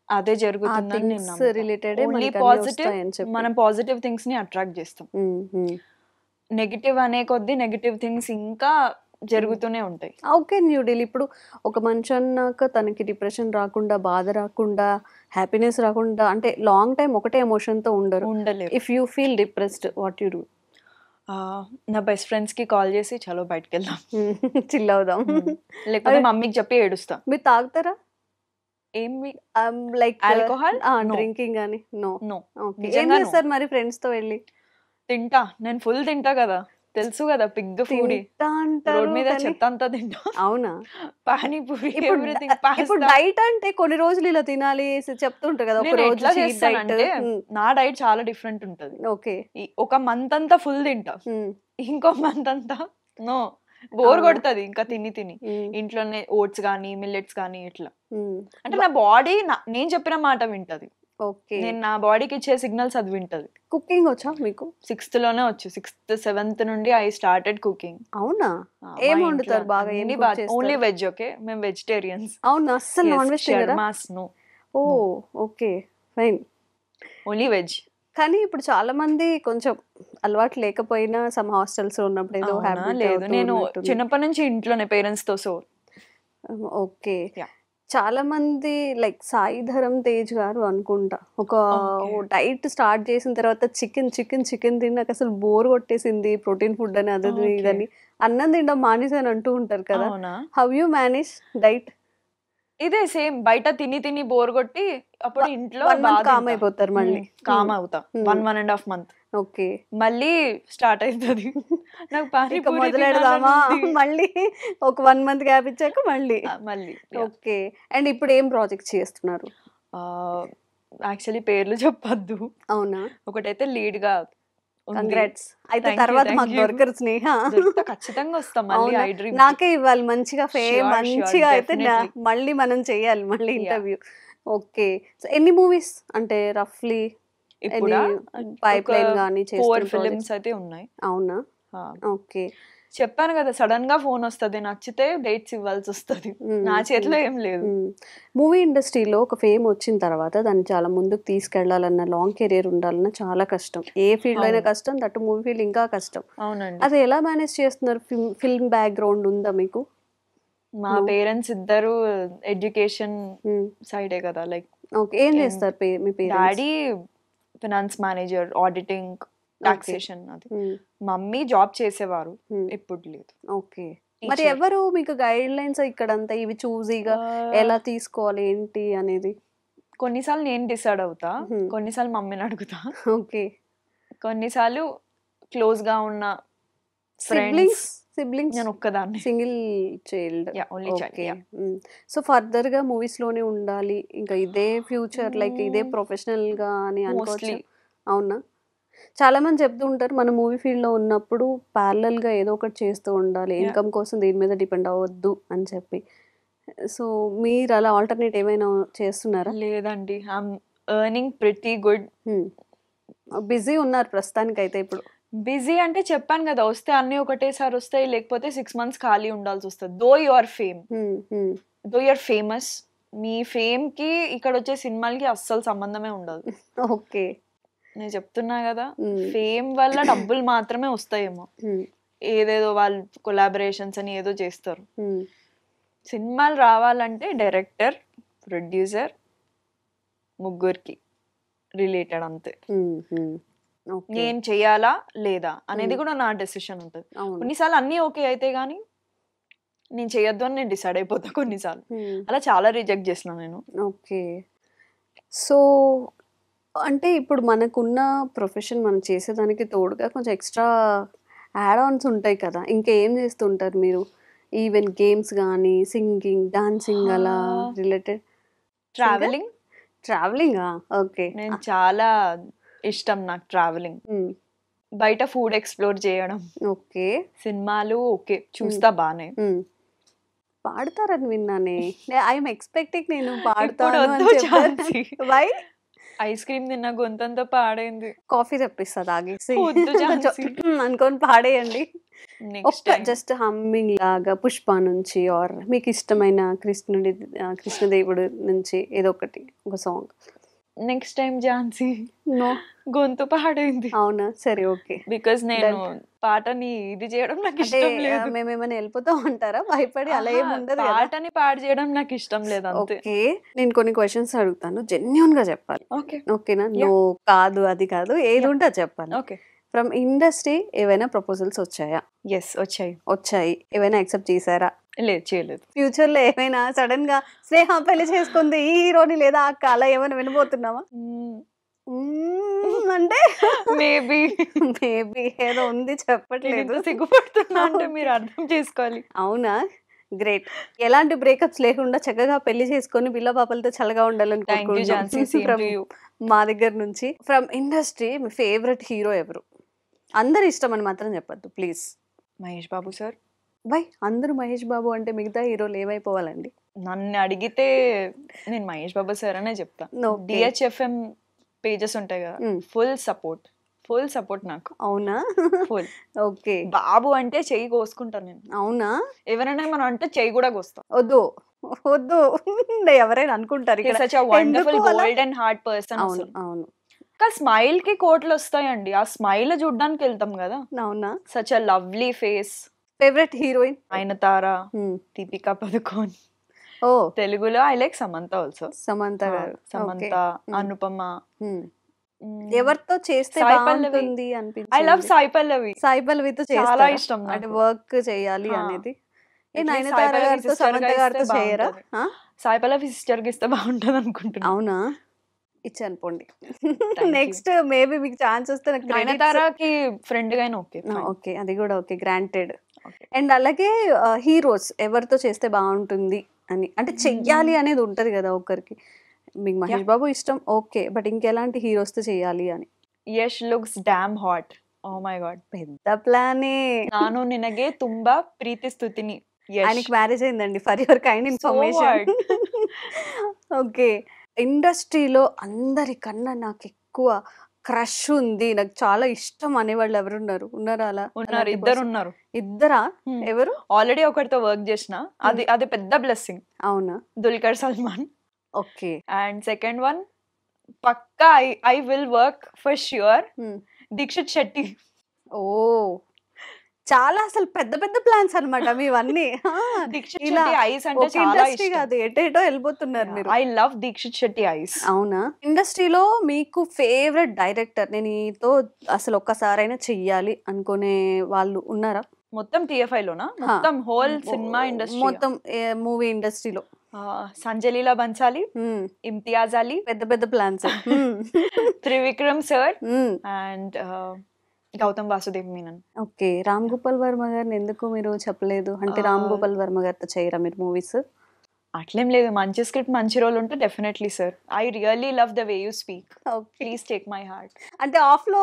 అదే జరుగుతుందని నేను నమ్ముతా. రిలేటెడ్ ఓన్లీ పాజిటివ్, మనం పాజిటివ్ థింగ్స్ ని అట్రాక్ట్ చేస్తాం. నెగిటివ్ అనే కొద్దీ నెగిటివ్ థింగ్స్ ఇంకా జరుగుతూనే ఉంటాయి. Okay new deal. ఇప్పుడు ఒక మనిషి అన్నాక తనకి డిప్రెషన్ రాకుండా, బాధ రాకుండా, హ్యాపీనెస్ రాకుండా, అంటే లాంగ్ టైం ఒకటే ఎమోషన్ తో ఉండరు. ఉండలేరు. If you feel depressed, what you do? నా బెస్ట్ ఫ్రెండ్స్ కి కాల్ చేసి చలో బయటకు వెళ్దాం, చిల్ అవుదాం. లేకపోతే మమ్మీకి చెప్పి ఏడుస్తా. మీరు తాగుతారా? ఏమి లైక్ ఆల్కహాల్? డ్రింకింగ్ అని? నో. నో. ఓకే, ఏం నిజంగా no. చేస్తారు మరి ఫ్రెండ్స్ తో వెళ్ళి? తింటా, నేను ఫుల్ తింటా కదా, తెలుసు కదా, పిగ్ ఫుడీ. తింటా అంటారు రోడ్ మీద కానీ- చెత్త అంతా తింటా. అవునా? పానీపూరి, ఇప్పుడు ఎవ్రీథింగ్. ఇప్పుడు డైట్ అంటే కొన్ని రోజులు ఇలా తినాలి చెప్తుంటారు కదా, ఒక నేను రోజు ఎట్లా cheat చేస్తానంటే diet. నా డైట్ చాలా డిఫరెంట్ ఉంటది. ఓకే. ఒక మంత్ అంతా ఫుల్ తింటా, ఇంకో మంత్ అంతా నో, బోర్ కొడుతుంది ఇంకా తిని తిని. ఇంట్లోనే ఓట్స్ కానీ మిల్లెట్స్ కానీ ఇట్లా. అంటే నా బాడీ నేను చెప్పిన మాట వింటది. ఓకే. నేను నా బాడీకి ఇచ్చే సిగ్నల్స్ అది వింటది. కుకింగ్ వచ్చా మీకు? 6th లోనే వచ్చు. 6th 7th నుండి ఐ స్టార్టెడ్ కుకింగ్. అవునా? ఏం వండుతారు బాగా? ఏం cook చేస్తారు? Only veg. ఓకే, మేము వెజిటేరియన్స్. అవునా? అస్సలు నాన్ వెజ్ తినరా? నో. ఓ ఓకే ఫైన్. Only veg. కానీ ఇప్పుడు చాలా మంది కొంచెం అలవాటు లేకపోయినా సమ్ హాస్టల్స్ లో ఉన్నప్పుడు ఏదో హ్యాబిట్ లేదు, నేను చిన్నప్పటి నుంచి ఇంట్లోనే పేరెంట్స్ తో. So okay. చాలా మంది లైక్ సాయి ధరమ్ తేజ్ గారు అనుకుంటా ఒక డైట్ స్టార్ట్ చేసిన తర్వాత చికెన్ తిని నాకు అసలు బోర్ కొట్టేసింది, ప్రోటీన్ ఫుడ్ అని అదే ఇదని, అన్నం తినడం మానేసాను అంటూ ఉంటారు కదా. How you manage diet? ఇదే సేమ్, బయట తిని తిని బోర్ కొట్టి అప్పుడు ఇంట్లో కామ్ అయిపోతారు, మళ్ళీ కామ్ అవుతా. 1.5 months. ఓకే, మళ్ళీ స్టార్ట్ అవుతుంది నాకు పానీపూరి మొదలెడదామా మళ్ళీ ఒక 1 month గ్యాప్ ఇచ్చాక మళ్ళీ. ఓకే. అండ్ ఇప్పుడు ఏం ప్రాజెక్ట్ చేస్తున్నారు? యాక్చువల్లీ పేర్లు చెప్పొద్దు. అవునా? ఒకటైతే లీడ్ గా. కంగ్రాట్స్. అయితే తర్వాత మాకు దొరకరు స్నేహ, ఖచ్చితంగా వస్తాం మళ్ళీ. ఐ డ్రీమ్ నాకే ఇవ్వాలి మంచిగా ఫేమ్, మంచిగా అయితే మళ్ళీ మనం చేయాలి మళ్ళీ ఇంటర్వ్యూ. ఓకే. సో ఎన్ని మూవీస్ అంటే రఫ్లీ పైప్ లైన్ గానీ 4 ఫిల్మ్స్ అయితే ఉన్నాయి. అవునా? ఓకే. చెప్పాను కదా, సడన్ గా ఫోన్ వస్తుంది, నచ్చితే డేట్స్ ఇవ్వాల్సి వస్తుంది. నా చేతిలో ఏం లేదు. మూవీ ఇండస్ట్రీలో ఒక ఫేమ్ వచ్చిన తర్వాత దాన్ని చాలా ముందుకు తీసుకెళ్లాలన్న, లాంగ్ కెరీర్ ఉండాలన్న చాలా కష్టం. ఏ ఫీల్డ్ అయినా కష్టం, దట్టు మూవీ ఫీల్డ్ ఇంకా కష్టం. అవునండి. అది ఎలా మేనేజ్ చేస్తున్నారు? ఫిల్మ్ బ్యాక్గ్రౌండ్ ఉందా మీకు? మా పేరెంట్స్ ఇద్దరు ఎడ్యుకేషన్ సైడే కదా. Like okay. ఏం చేస్తారు మీ parents? Daddy finance manager, auditing, taxation. అది మమ్మీ జాబ్ చేసేవారు, ఇప్పుడు లేదు. ఓకే. మరి ఎవరు మీకు గైడ్ లైన్స్ ఇక్కడంతా ఇవి చూజీగా ఎలా తీసుకోవాలి ఏంటి అనేది? కొన్నిసార్లు నేను డిసైడ్ అవుతా, Hmm. కొన్నిసార్లు మమ్మీని అడుగుతా, ఓకే. కొన్నిసార్లు క్లోజ్ గా ఉన్న సిబ్లింగ్స్ ఫ్రెండ్స్. సిబ్లింగ్స్ నేను ఒక్కదాన్ని. Single child. Yeah, only child, okay. yeah. So further గా మూవీస్ లోనే ఉండాలి ఇంకా ఇదే ఫ్యూచర్ లైక్ ఇదే ప్రొఫెషనల్ గా అని అనుకోవచ్చు. Mostly. అవునా? చాలా మంది చెప్తూ ఉంటారు మన మూవీ ఫీల్డ్ లో ఉన్నప్పుడు ప్యారలల్ గా ఏదో ఒకటి చేస్తూ ఉండాలి, Yeah. ఇన్కమ్ కోసం దీని మీద డిపెండ్ అవ్వద్దు అని చెప్పి. సో మీరు అలా ఆల్టర్నేట్ ఏమైనా చేస్తున్నారా? లేదండి, I'm earning pretty good. Busy ఉన్నారు ప్రస్తుతానికైతే ఇప్పుడు. బిజీ అంటే చెప్పాను కదా, వస్తే అన్ని ఒకటేసారి వస్తాయి, లేకపోతే 6 months ఖాళీ ఉండాల్సి వస్తుంది. Though your fame, though your famous, మీ ఫేమ్ కి ఇక్కడ వచ్చే సినిమాలకి అస్సలు సంబంధమే ఉండదు. ఓకే. నేను చెప్తున్నా కదా, ఫేమ్ వల్ల డబ్బులు మాత్రమే వస్తాయేమో, ఏదేదో వాళ్ళు కొలాబరేషన్స్ అని ఏదో చేస్తారు. సినిమాలు రావాలంటే డైరెక్టర్, ప్రొడ్యూసర్, ముగ్గురికి రిలేటెడ్ అంతే. నేను చెయ్యాలా లేదా అనేది కూడా నా డెసిషన్ ఉంటుంది. కొన్నిసార్లు అన్నీ ఓకే అయితే గానీ నేను చెయ్యొద్దు అని నేను డిసైడ్ అయిపోతా కొన్నిసార్లు. అలా చాలా రిజెక్ట్ చేసిన నేను. ఓకే. సో అంటే ఇప్పుడు మనకున్న ప్రొఫెషన్ మనం చేసేదానికి తోడుగా కొంచెం ఎక్స్ట్రా యాడ్ ఆన్స్ ఉంటాయి కదా, ఇంకా ఏం చేస్తుంటారు మీరు? ఈవెన్ గేమ్స్ కానీ, సింగింగ్, డాన్సింగ్ అలా రిలేటెడ్? ట్రావెలింగ్. ట్రావెలింగా? ఓకే. నేను చాలా ఇష్టం నాకు ట్రావెలింగ్. బయట ఫుడ్ ఎక్స్ప్లోర్ చేయడం. ఓకే. సినిమాలు ఓకే చూస్తా బానే. పాడతారని విన్నానే, ఐఎమ్ ఎక్స్పెక్టింగ్ నేను పాడతాను ఇప్పుడు అని వద్దు చెప్పాను. ఝాన్సీ. వై? ఐస్ క్రీమ్ తిన్న గొంతంతా పాడైంది. కాఫీ తెప్పిస్తా తాగేసి వద్దు ఝాన్సీ. అనుకొని పాడేయండి. నెక్స్ట్ ఒక్క జస్ట్ హమ్మింగ్ లాగా పుష్ప నుంచి ఆర్ మీకు ఇష్టమైన కృష్ణదేవుడు నుంచి ఏదో ఒకటి ఒక song. Next time Jhansi. No. గొంతు పాడైంది. అవునా? సరే ఓకే. బికాజ్ నేను పాటని ఇది చేయడం నాకు అంటే ఇష్టం లేదు. మేమేమైనా వెళ్ళిపోతాం అంటారా భయపడి? అలా ఏమి ఉండదు కదా. పాటని పాడు చేయడం నాకు ఇష్టం లేదు అంతే. ఓకే. నేను కొన్ని క్వశ్చన్స్ అడుగుతాను, జెన్యూన్ గా చెప్పాలి. ఓకే ఓకేనా? నో కాదు అది కాదు, ఏది ఉంటే అది చెప్పాలి. ఓకే. ఫ్రమ్ ఇండస్ట్రీ ఏవైనా ప్రపోజల్స్ వచ్చాయా? ఎస్ వచ్చాయి. వచ్చాయి. ఏవైనా యాక్సెప్ట్ చేశారా? లేదు చేయలేదు. ఫ్యూచర్ లో ఏమైనా సడన్ గా స్నేహ పెళ్లి చేసుకుంది ఈ హీరోని లేదా అక్క అలా ఏమైనా వినబోతున్నావా? అంటే మేబీ మేబీ ఏదో ఉంది చెప్పట్లేదు. సిగ్గుపడుతున్నా అంటే మీరు అర్థం చేసుకోవాలి. అవునా? గ్రేట్. ఎలాంటి బ్రేకప్స్ లేకుండా చక్కగా పెళ్లి చేసుకొని పిల్ల పాపలతో చల్లగా ఉండాలని కోరుకుంటున్నాను మా దగ్గర నుంచి. From industry me favourite hero ఎవరు? అందరు ఇష్టం అని మాత్రం చెప్పద్దు please. Mahesh Babu sir. By అందరూ మహేష్ బాబు అంటే మిగతా హీరోలు ఏమైపోవాలండి? నన్ను అడిగితే నేను మహేష్ బాబు సార్ అనే చెప్తా. Okay. DHFM పేజెస్ ఉంటాయి కదా, ఫుల్ సపోర్ట్ నాకు. అవునా? ఫుల్. ఓకే. బాబు అంటే చెయ్యి కోసుకుంటాను నేను. అవునా? ఎవరైనా మనం అంటే చెయ్యి కూడా కోస్తాం. వద్దు వద్దు ఎవరైనా అనుకుంటారు ఇక్కడ. సచ్ అ వండర్ఫుల్ ఎందుకు అలా? Golden heart person. అవును అవును. ఇంకా స్మైల్ కి కోట్లు వస్తాయండి, ఆ స్మైల్ చూడడానికి వెళ్తాం కదా. అవునా? Such a lovely face. Favourite heroine? Nayanthara, Deepika Padukone. ఓ తెలుగులో I like Samantha also. Samantha గారు. సమంత, అనుపమ. ఎవరితో చేస్తే సాయి పల్లవి. బాగుంటుంది ఐ అనిపించింది? లవ్ సాయి పల్లవి. సాయి పల్లవితో చాలా చేస్తారా? ఇష్టం నాకు. అంటే వర్క్ చేయాలి అనేది. ఏ At least నయనతార సాయి పల్లవి గారితో sister సమంత గా గారితో ఇస్తే చేయరా? బాగుంటది. సాయి పల్లవి సిస్టర్ కి ఇస్తే బాగుంటది అనుకుంటున్నా. అవునా? ఇచ్చాను పోండి. you. నెక్స్ట్ మేబీ మీకు ఛాన్స్ వస్తే నాకు నయనతారకి ఫ్రెండ్ గానే ఓకే. ఓకే అది కూడా ఓకే, గ్రాంటెడ్. Okay. అండ్ అలాగే హీరోస్ ఎవరితో చేస్తే బాగుంటుంది అని అంటే చెయ్యాలి అనేది ఉంటది కదా ఒకరికి. మీకు మహేష్ బాబు ఇష్టం ఓకే, బట్ ఇంకెలాంటి హీరోస్ తో చేయాలి అని? Yash looks damn hot. Oh my god, పెద్ద ప్లానే. ನಾನು ನಿನಗೆ ತುಂಬಾ ಪ್ರೀತಿಸುತ್ತೀನಿ. ఆయనకి మ్యారేజ్ అయిందండి, for your kind information. Okay. ఇండస్ట్రీలో అందరికన్నా నాకు ఎక్కువ క్రష్ ఉంది, నాకు చాలా ఇష్టం అనేవాళ్ళు ఎవరున్నారు? ఉన్నారా అలా? ఉన్నారు, ఇద్దరు ఉన్నారు. ఇద్దరా? ఎవరు? ఆల్రెడీ ఒకరితో వర్క్ చేసిన, అది పెద్ద బ్లెస్సింగ్. అవునా? Dulquer Salmaan. Okay. And second one పక్కా I will work for sure, Deekshith Shetty. ఓ చాలా అసలు పెద్ద పెద్ద ప్లాన్స్ అన్నమాట మీవన్నీ. దీక్షిత్ ఇలా శెట్టి ఐస్ అంటే ఒక చాలా ఇండస్ట్రీ ఇష్టం. కాదు, ఎటేటో వెళ్ళిపోతున్నారు మీరు. I love Dikshit Shetty eyes. అవునా? ఇండస్ట్రీలో మీకు ఫేవరెట్ డైరెక్టర్, నేను ఈతో అసలు ఒక్కసారైనా చెయ్యాలి అనుకునే వాళ్ళు ఉన్నారా? మొత్తం TFI లోనా? మొత్తం హోల్ సినిమా ఇండస్ట్రీ. మొత్తం మూవీ ఇండస్ట్రీలో సంజలీలా బన్సాలి, ఇమ్తియాజ్ అలీ, పెద్ద పెద్ద plans. Trivikram sir and Gautham Vasudev Menon. Okay. Ram Gopal Varma గారిని ఎందుకు మీరు చెప్పలేదు? అంటే రామ్ గోపాల్ వర్మ గారితో చేయరా మీరు మూవీస్? అట్లేం లేదు, మంచి స్క్రిప్ట్ మంచి రోల్ ఉంటే definitely sir. I really love the way you speak, please take my heart. అంటే ఆఫ్ లో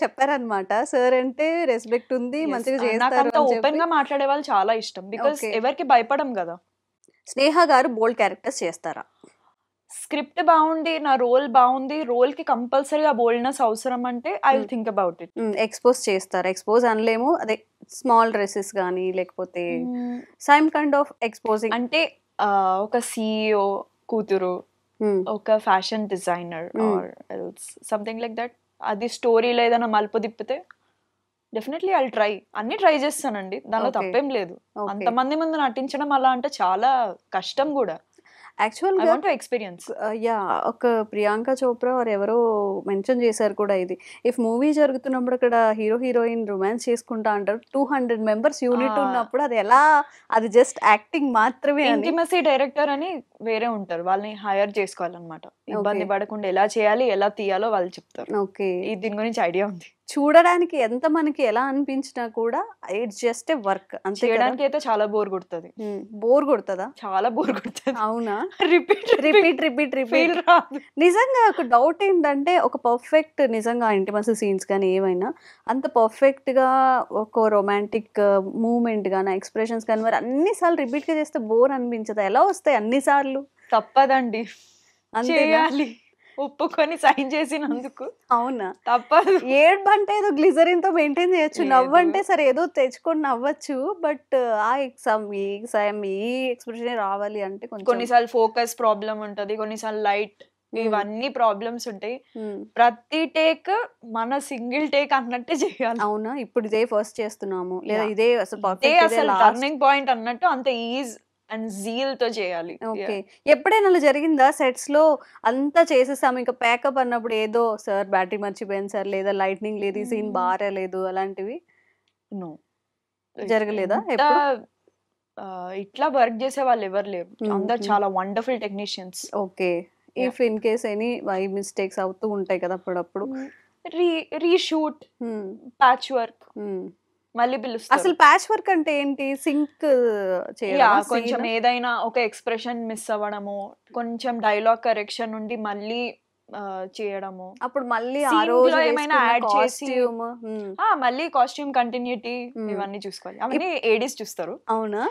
చెప్పారనమాట, సార్ అంటే రెస్పెక్ట్ ఉంది, మంచిగా చేస్తారు. ఓపెన్ గా మాట్లాడే వాళ్ళు చాలా ఇష్టం, బికాస్ ఎవరికి భయపడం కదా. స్నేహ గారు బోల్డ్ క్యారెక్టర్స్ చేస్తారా? స్క్రిప్ట్ బాగుంది, నా రోల్ బాగుంది, రోల్ కి కంపల్సరీగా బోల్డ్నెస్ అవసరం అంటే I will think about it. Expose చేస్తారు, ఎక్స్పోజ్ అనలేము, అదే స్మాల్ డ్రెస్సెస్ కానీ లేకపోతే సమ్ కైండ్ ఆఫ్ ఎక్స్పోజింగ్. అంటే ఒక CEO కూతురు, ఒక fashion designer or else something like that, అది స్టోరీలో ఏదైనా మలుపు తిప్పితే డెఫినెట్లీ ఐ ట్రై. అన్ని ట్రై చేస్తానండి, దానిలో తప్పేం లేదు. అంతమంది ముందు నటించడం అలా అంటే చాలా కష్టం కూడా. యాక్చువల్గా ఎక్స్పీరియన్స్ ఒక ప్రియాంక చోప్రా వారు ఎవరో మెన్షన్ చేశారు కూడా ఇది. ఇఫ్ మూవీ జరుగుతున్నప్పుడు అక్కడ హీరో హీరోయిన్ రొమాన్స్ చేసుకుంటా అంటారు, 200 మెంబర్స్ యూనిట్ ఉన్నప్పుడు అది ఎలా, అది జస్ట్ యాక్టింగ్ మాత్రమే. ఇంటిమసీ డైరెక్టర్ అని వేరే ఉంటారు, వాళ్ళని హైర్ చేసుకోవాలన్నమాట. ఇబ్బంది పడకుండా ఎలా చేయాలి, ఎలా తీయాలో వాళ్ళు చెప్తారు. ఓకే, దీని గురించి ఐడియా ఉంది. చూడడానికి ఎంత మనకి ఎలా అనిపించినా కూడా ఇట్స్ జస్ట్ ఏ వర్క్ అంతే. చేయడానికి అయితే చాలా బోర్ కొడుతుంది. బోర్ కొడుతుందా? చాలా బోర్ కొడుతుంది. అవునా? Repeat repeat repeat repeat. నిజంగా ఒక డౌట్ ఏంటంటే, ఒక పర్ఫెక్ట్ నిజంగా ఇంటిమసీ సీన్స్ కానీ ఏమైనా అంత పర్ఫెక్ట్ గా ఒక రొమాంటిక్ మూమెంట్ గానీ ఎక్స్ప్రెషన్స్ కానీ మరి అన్నిసార్లు రిపీట్ గా చేస్తే బోర్ అనిపించదా? ఎలా వస్తాయి అన్నిసార్లు? తప్పదండి, చేయాలి, ఒప్పుకొని సైన్ చేసినందుకు. అవునా? తప్పదు. ఏడ్బంటే ఏదో గ్లిజరిన్ తో మెయింటైన్ చేయొచ్చు, నవ్వంటే సరే ఏదో తెచ్చుకొని నవ్వచ్చు, బట్ ఆ ఎగ్జామ్ ఈ ఎక్స్ప్రెషన్ రావాలి అంటే కొన్నిసార్లు ఫోకస్ ప్రాబ్లం ఉంటది, కొన్నిసార్లు లైట్, ఇవన్నీ ప్రాబ్లమ్స్ ఉంటాయి. ప్రతి టేక్ మన సింగిల్ టేక్ అన్నట్టే చేయాలి. అవునా? ఇప్పుడు ఇదే ఫస్ట్ చేస్తున్నాము లేదా ఇదే అసలు టర్నింగ్ పాయింట్ అన్నట్టు అంత ఈజ్ అండ్ జీల్ తో చేయాలి. ఓకే. ఎప్పుడైనా అలా జరిగిందా సెట్స్ లో అంతా చేసేసాము ఇంకా ప్యాకప్ అన్నప్పుడు ఏదో సార్ బ్యాటరీ మర్చిపోయాను సార్, లేదా లైట్నింగ్ లేదు, ఈ సీన్ బాగాలేదు, అలాంటివి నో జరగలేదా? ఇట్లా వర్క్ చేసే వాళ్ళు ఎవరు లేరు, అందరు చాలా wonderful technicians. Okay. If in case any mistakes అవుతూ ఉంటాయి కదా అప్పుడప్పుడు, రీషూట్, ప్యాచ్ వర్క్, మళ్ళీ పిలుస్తారు. అసలు ప్యాచ్ వర్క్ అంటే ఏంటి? సింక్ చేయడం, కొంచెం ఏదైనా ఒక ఎక్స్ప్రెషన్ మిస్ అవ్వడము, కొంచెం డైలాగ్ కరెక్షన్ నుండి మళ్ళీ చేయడము, అప్పుడు మళ్ళీ ఆ రోజు ఏమైనా యాడ్ చేసి మళ్ళీ కాస్ట్యూమ్ కంటిన్యూటీ ఇవన్నీ చూసుకోవాలి. అవన్నీ ఏడీస్ చూస్తారు. అవునా?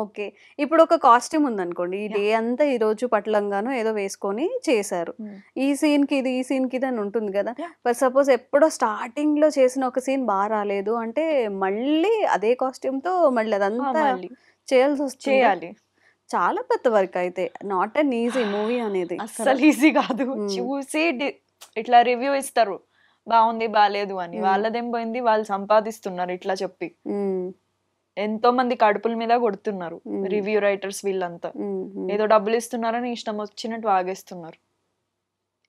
ఓకే. ఇప్పుడు ఒక కాస్ట్యూమ్ ఉందనుకోండి, ఈ డే అంతా ఈ రోజు పట్లంగాను ఏదో వేసుకొని చేశారు, ఈ సీన్ కి ఇది, ఈ సీన్ కి ఇది అని ఉంటుంది కదా. ఫర్ సపోజ్ ఎప్పుడో స్టార్టింగ్ లో చేసిన ఒక సీన్ బాగా రాలేదు అంటే మళ్ళీ అదే కాస్ట్యూమ్ తో మళ్ళీ అదంతా చేయాల్సి వస్తుంది. చేయాలి. చాలా పెద్ద వర్క్ అయితే, నాట్ అన్ ఈజీ మూవీ అనేది. అసలు ఈజీ కాదు. చూసి ఇట్లా రివ్యూ ఇస్తారు బాగుంది బాగాలేదు అని, వాళ్ళదేం పోయింది, వాళ్ళు సంపాదిస్తున్నారు ఇట్లా చెప్పి. ఎంతో మంది కడుపుల మీద కొడుతున్నారు రివ్యూ రైటర్స్, వీళ్ళంతా ఏదో డబ్బులు ఇస్తున్నారని ఇష్టం వచ్చినట్టు వాగేస్తున్నారు.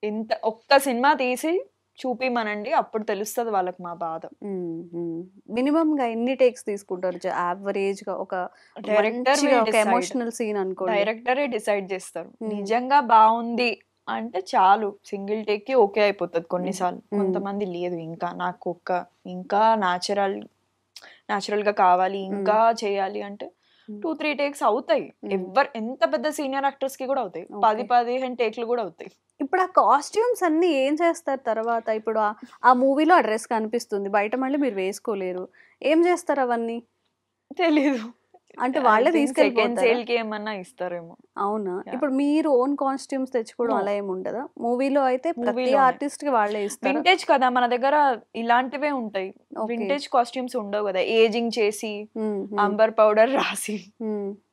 ఎంత ఒక్క సినిమా తీసి చూపిమనండి, అప్పుడు తెలుస్తుంది వాళ్ళకి మా బాధ. మినిమం గా ఎన్ని టేక్స్ తీసుకుంటారు యావరేజ్ గా? ఒక డైరెక్టర్ ఎమోషనల్ సీన్ అనుకో, డైరెక్టరే డిసైడ్ చేస్తారు. నిజంగా బాగుంది అంటే చాలు, సింగిల్ టేక్ కి ఓకే అయిపోతుంది. కొన్నిసార్లు కొంతమంది లేదు, ఇంకా నాకు ఇంకా న్యాచురల్ గా కావాలి, ఇంకా చేయాలి అంటే 2-3 టేక్స్ అవుతాయి. ఎంత పెద్ద సీనియర్ యాక్టర్స్ కి కూడా అవుతాయి, 10-15 టేక్లు కూడా అవుతాయి. ఇప్పుడు ఆ కాస్ట్యూమ్స్ అన్ని ఏం చేస్తారు తర్వాత? ఇప్పుడు ఆ మూవీలో ఆ డ్రెస్ కనిపిస్తుంది, బయట మళ్ళీ మీరు వేసుకోలేరు, ఏం చేస్తారు అవన్నీ? తెలీదు, అంటే వాళ్ళే తీసుకెళ్ళిపోతారు, ఏమన్నా ఇస్తారేమో. అవునా? ఇప్పుడు మీరు ఓన్ కాస్ట్యూమ్స్ తెచ్చుకోవడం అలా ఏమి ఉండదా? మూవీలో అయితే ప్రతి ఆర్టిస్ట్ కి వాళ్ళే ఇస్తారు. వింటేజ్ కదా మన దగ్గర, ఇలాంటివే ఉంటాయి. వింటేజ్ కాస్ట్యూమ్స్ ఉండవు కదా, ఏజింగ్ చేసి అంబర్ పౌడర్ రాసి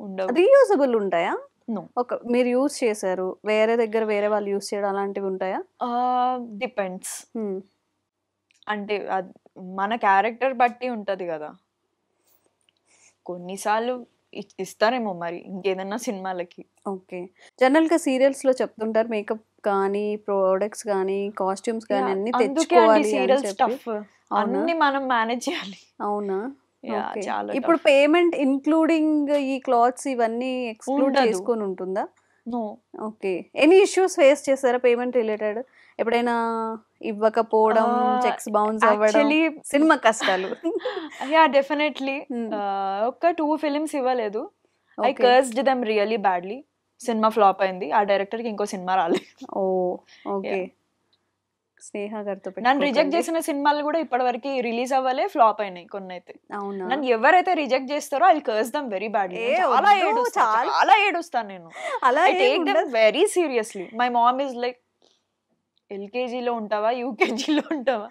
ఉండవు. రీయూజబుల్ ఉంటాయా? ఒక మీరు యూజ్ చేశారు, వేరే దగ్గర వేరే వాళ్ళు యూజ్ చేయడం అలాంటివి ఉంటాయా? డిపెండ్స్, అంటే మన క్యారెక్టర్ బట్టి ఉంటది కదా. కొన్నిసార్లు ఇస్తారేమో మరి ఇంకేదన్నా సినిమాలకి. ఓకే. జనరల్ గా సీరియల్స్ లో చెప్తుంటారు మేకప్ కానీ ప్రొడక్ట్స్ కానీ కాస్ట్యూమ్స్ కానీ అన్ని తెచ్చుకోవాలి అని చెప్పి. అన్ని మనం మేనేజ్ చేయాలి. అవునా? Okay. చాలా ఇప్పుడు పేమెంట్ ఇంక్లూడింగ్ ఈ క్లాత్స్ ఇవన్నీ ఎక్స్క్లూడ్ ఉండదు. చేసుకొని ఉంటుందా? No. Okay. Any issues face చేస్తారా పేమెంట్ రిలేటెడ్? ఎప్పుడైనా ఇవ్వకపోవడం, చెక్స్ బౌన్స్ అవ్వడం, యాక్చువల్లీ సినిమా కష్టాలు? డెఫినెట్లీ ఒక 2 ఫిలిమ్స్ ఇవ్వలేదు. I Okay. Cursed them really badly. Cinema flop అయింది. ఆ డైరెక్టర్ కి ఇంకో సినిమా రాలేదు. ఓ ఓకే. స్నేహ గారితో నన్ను రిజెక్ట్ పెట్టుకోకండి. చేసిన సినిమాలు కూడా ఇప్పటివరకు రిలీజ్ అవ్వలే, ఫ్లాప్ అయినాయి కొన్ని అయితే. అవునా? నన్ను ఎవరైతే రిజెక్ట్ చేస్తారో I curse them very badly. ఏ చాలా వద్దు, ఏడుస్తాను, చాలా ఏడుస్తాను నేను. అలా ఐ ఏం టేక్ దెమ్ ఉండదు. Very seriously. My mom is like, ఎల్కేజీలో ఉంటావా, యూకేజీలో ఉంటావా?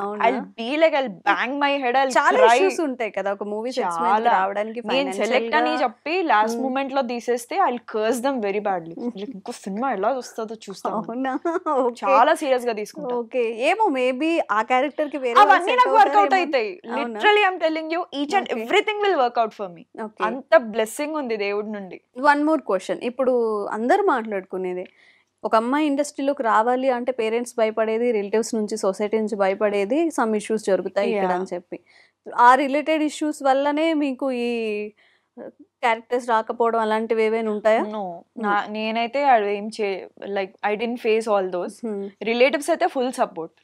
అవునా? I be like, I bang my head, I చాలా క్రై. ఇష్యూస్ ఉంటాయి కదా ఒక మూవీ సెట్స్ మీద చాలా. రావడానికి. నేను సెలెక్ట్ అని చెప్పి లాస్ట్ మూమెంట్ లో తీసేస్తే I curse them very badly. ఇంకో సినిమా ఎలా వస్తుందో చూస్తాను. అవునా? Okay. చాలా సీరియస్ గా తీసుకుంటా. ఓకే. ఏమో మేబీ ఆ క్యారెక్టర్ కి వేరే వాళ్ళు అవన్నీ set నాకు వర్కౌట్ అవుతారేమో. అవుతాయి. అవునా? Literally I'm telling you, each and Okay. Everything will work out for me. Okay. అంత బ్లెస్సింగ్ ఉంది దేవుడి నుండి. One more question. ఇప్పుడు అందరూ మాట్లాడుకునేది, ఒక అమ్మాయి ఇండస్ట్రీలోకి రావాలి అంటే పేరెంట్స్ భయపడేది, రిలేటివ్స్ నుంచి, సొసైటీ నుంచి భయపడేది, సమ్ ఇష్యూస్ జరుగుతాయి ఇక్కడ Yeah. అని చెప్పి. ఆ రిలేటెడ్ ఇష్యూస్ వల్లనే మీకు ఈ క్యారెక్టర్స్ రాకపోవడం అలాంటివి ఏవైనా ఉంటాయా? నో, నేనైతే ఏం like I didn't face all those. Relatives అయితే ఫుల్ సపోర్ట్.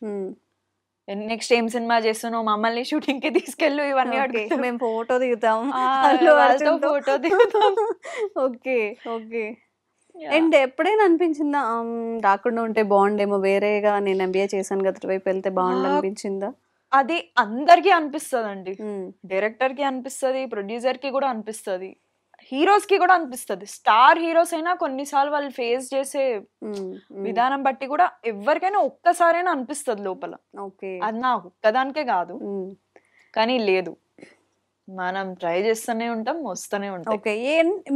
నెక్స్ట్ ఏం సినిమా చేస్తున్నావు, మమ్మల్ని షూటింగ్ కి తీసుకెళ్ళు, ఇవన్నీ అడుగుతారు. మేము ఫోటో దిగుతాం, వాళ్ళతో ఫోటో దిగుతాం. Okay okay. అండ్ ఎప్పుడైనా అనిపించిందా రాకుండా ఉంటే బాగుండేమో, వేరేగా నేను ఎంబీఏ చేశాను కదా వైపు వెళ్తే బాగుండు అనిపించిందా? అది అందరికి అనిపిస్తుంది అండి. డైరెక్టర్ కి అనిపిస్తుంది, ప్రొడ్యూసర్ కి కూడా అనిపిస్తుంది, హీరోస్ కి కూడా అనిపిస్తుంది. స్టార్ హీరోస్ అయినా కొన్నిసార్లు వాళ్ళు ఫేస్ చేసే విధానం బట్టి కూడా ఎవరికైనా ఒక్కసారైనా అనిపిస్తుంది లోపల. ఓకే. అది నా ఒక్కదానికే కాదు, కానీ లేదు, మనం ట్రై చేస్తూనే ఉంటాం, వస్తూనే ఉంటాం. ఓకే.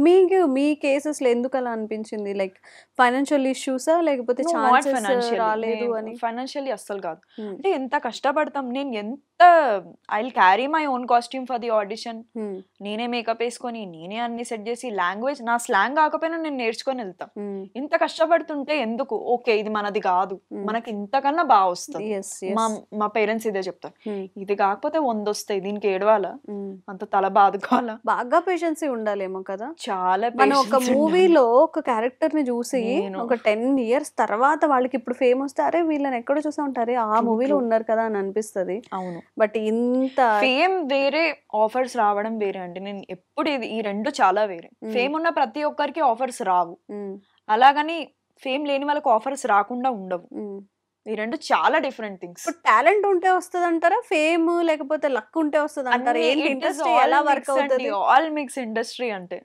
మీకు మీ కేసెస్ లో ఎందుకు అలా అనిపించింది? లైక్ ఫైనాన్షియల్ ఇష్యూసా, లేకపోతే ఛాన్సెస్ రాలేదు అని? ఫైనాన్షియలీ అస్సలు కాదు. అంటే ఎంత కష్టపడతాం. నేను ఎంత I carry my own costume for the audition. నేనే మేకప్ వేసుకొని, నేనే అన్ని సెట్ చేసి, లాంగ్వేజ్ నా స్లాంగ్ కాకపోయినా నేను నేర్చుకొని వెళ్తాం. ఇంత కష్టపడుతుంటే ఎందుకు? ఓకే, ఇది మనది కాదు, మనకి ఇంతకన్నా బాగా వస్తుంది. మా పేరెంట్స్ ఇదే చెప్తారు, ఇది కాకపోతే 100 వస్తాయి, దీనికి ఏడవాలా, అంత తల బాదుకోవాలా? బాగా పేషెన్సీ ఉండాలేమో కదా. చాలా. మనం ఒక మూవీలో ఒక క్యారెక్టర్ ని చూసి ఒక 10 years తర్వాత వాళ్ళకి ఇప్పుడు ఫేమ్ వస్తే, అరే వీళ్ళని ఎక్కడో చూసా ఉంటారే, ఆ మూవీలో ఉన్నారు కదా అని అనిపిస్తుంది. అవును. బట్ ఇంత ఫేమ్ వేరే, ఆఫర్స్ రావడం వేరే అండి. నేను ఎప్పుడు ఈ రెండు చాలా వేరే. ఫేమ్ ఉన్న ప్రతి ఒక్కరికి ఆఫర్స్ రావు, అలాగని ఫేమ్ లేని వాళ్ళకి ఆఫర్స్ రాకుండా ఉండవు. ఈ రెండు చాలా డిఫరెంట్ థింగ్స్. టాలెంట్ ఉంటే వస్తుంది అంటారా, ఫేమ్ లేకపోతే లక్ ఉంటే వస్తుంది అంటారా? ఇండస్ట్రీ ఎలా వర్క్ అవుతుంది? ఆల్ మిక్స్ ఇండస్ట్రీ అంటే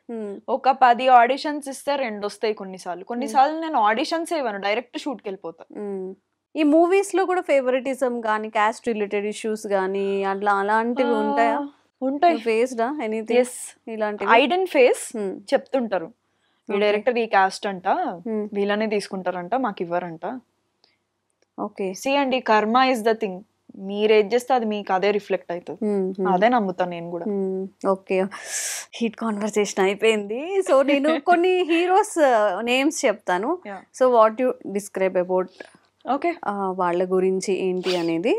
ఒక 10 ఆడిషన్స్ ఇస్తే 2 వస్తాయి. కొన్నిసార్లు నేను ఆడిషన్స్ ఇవ్వను, డైరెక్ట్ షూట్ కి వెళ్ళిపోతా. ఈ మూవీస్ లో కూడా ఫేవరెటిజం గానీ, క్యాస్ట్ రిలేటెడ్ ఇష్యూస్ గానీ అలాంటివి ఉంటాయా? ఉంటాయి. ఫేస్డా ఎనీథింగ్ ఇలాంటివి? I didn't face. చెప్తుంటారు, ఈ డైరెక్టర్ ఈ క్యాస్ట్ అంట, వీళ్ళనే తీసుకుంటారంట, మాకు ఇవ్వరంట. ఓకే. సి అండి, కర్మ ఇస్ ద థింగ్. మీరు ఏం చేస్తే అది మీకు అదే రిఫ్లెక్ట్ అవుతుంది. అదే నమ్ముతాను నేను కూడా. ఓకే, హీట్ కాన్వర్సేషన్ అయిపోయింది. సో నేను కొన్ని హీరోస్ నేమ్స్ చెప్తాను. So what you describe about okay వాళ్ళ గురించి ఏంటి అనేది.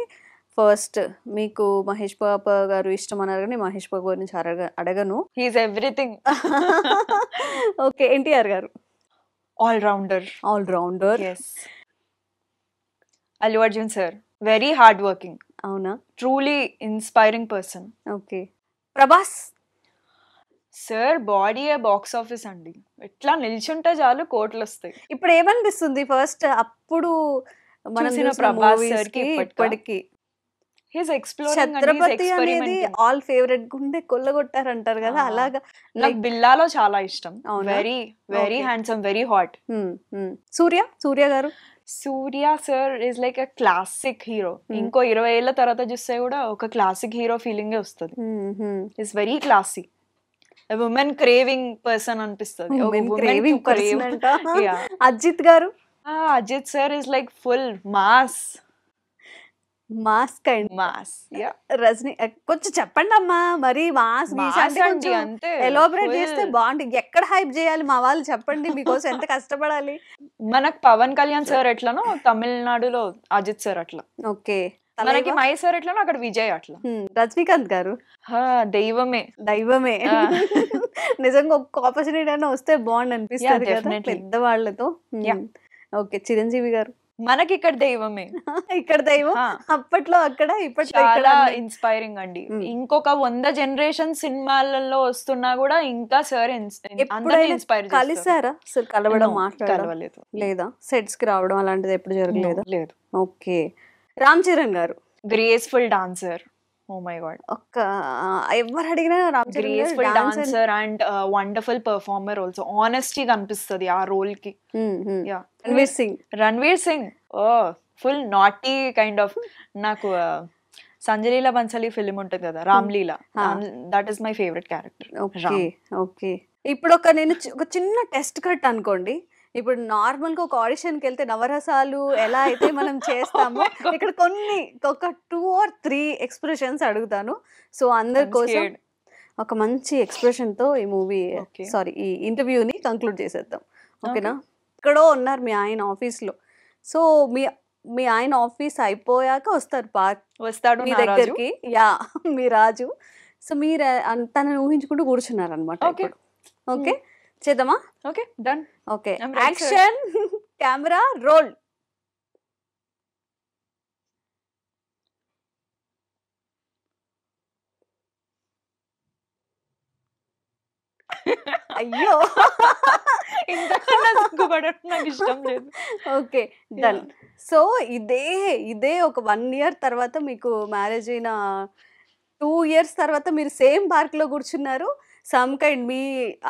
ఫస్ట్, మీకు మహేష్ బాబు గారు ఇష్టం అన్నారు కానీ మహేష్ బాబు గురించి అడగను. He's everything. ఓకే. ఎన్టీఆర్ గారు all rounder. yes. Allu Arjun sir very hard working. అవునా? Truly inspiring person. Okay. Prabhas sir body box office అండి. ఎట్లా నిల్చుంటే చాలు కోట్లు వస్తాయి. ఇప్పుడు ఏమనిపిస్తుంది ఫస్ట్ అప్పుడు మనం చూసిన చూసిన ప్రభాస్ movies సార్ కి కి ఇప్పటికా? ఇప్పటికి? He's exploring and he's Chhatrapati అనేది ఎక్స్పెరిమెంటింగ్. ఆల్ ఫేవరెట్, గుండె కొల్లగొట్టారంటారు కదా, అలాగా. నాకు బిల్లాలో చాలా ఇష్టం. అవునా? Very Okay. Handsome, very hot. Suriya గారు. Suriya sir is like a classic hero. ఇంకో 20 ఏళ్ల తర్వాత చూస్తే కూడా ఒక క్లాసిక్ హీరో ఫీలింగే వస్తుంది. Is very classy, women craving person అనిపిస్తుంది. అజిత్ గారు. Ajith sir is like full mass. Rajini కొంచెం చెప్పండి అమ్మా, మరి మాస్ అంతే ఎలాబరేట్ చేస్తే బాగుంటుంది. ఎక్కడ హైప్ చేయాలి మా వాళ్ళు చెప్పండి, మీకోసం ఎంత కష్టపడాలి. మనకు పవన్ కళ్యాణ్ సార్ ఎట్లనో తమిళనాడులో అజిత్ సార్ అట్లా. ఓకే. మనకి మహేష్ సార్ ఎట్లా అక్కడ విజయ్ అట్లా. రజనీకాంత్ గారు దైవమే దైవమే. నిజంగా ఒక్క ఆపర్చునిటీ అయినా వస్తే బాగుంది అనిపిస్తుంది కదా definitely. పెద్దవాళ్ళతో. ఓకే, చిరంజీవి గారు మనకి ఇక్కడ దైవమే. ఇక్కడ దైవం, అప్పట్లో అక్కడ, ఇప్పట్లో ఇక్కడ. చాలా ఇన్స్పైరింగ్ అండి. ఇంకొక 100 జనరేషన్ సినిమాలలో వస్తున్నా కూడా ఇంకా సార్ ఇన్స్పైర్ కలిసారా? అసలు కలవడం, మాట్లాడడం కలవలేదు. లేదా? సెట్స్ కి రావడం అలాంటిది ఎప్పుడు జరగలేదు? లేదు. ఓకే. రామ్ చరణ్ గారు graceful dancer. Oh my god, ఒక్క ఎవరు అడిగినా Ram Charan graceful dancer and wonderful performer also. Honesty కనిపిస్తుంది ఆ రోల్ కి. Ranveer Singh. Ranveer Singh full naughty kind of. నాకు సంజలీలా బన్సలి ఫిలిం ఉంటుంది కదా, Ramleela, that is my favourite character. Okay okay. ఇప్పుడు నేను ఒక చిన్న టెస్ట్ కట్ అనుకోండి. ఇప్పుడు నార్మల్ గా ఒక ఆడిషన్ కి వెళ్తే నవరసాలు ఎలా అయితే మనం చేస్తామో ఇక్కడ ఒక 2 or 3 ఎక్స్ప్రెషన్స్ అడుగుతాను. సో అందరి కోసం ఒక మంచి ఎక్స్ప్రెషన్ తో ఈ మూవీ ఈ ఇంటర్వ్యూని కంక్లూడ్ చేసేద్దాం. ఓకేనా? ఇక్కడో ఉన్నారు మీ ఆయన ఆఫీస్ లో. సో మీ ఆయన ఆఫీస్ అయిపోయాక వస్తాడు మీ దగ్గరికి. మీ రాజు. సో మీరు తనని ఊహించుకుంటూ కూర్చున్నారు అనమాట. ఓకే, చేద్దామా? Okay, done. Okay, action, camera, roll. అయ్యో, నాకు ఇష్టం లేదు. Okay, done. సో ఇదే ఒక 1 year తర్వాత మీకు మ్యారేజ్ అయిన 2 years తర్వాత మీరు సేమ్ పార్క్ లో కూర్చున్నారు. సమ్ కైండ్ మీ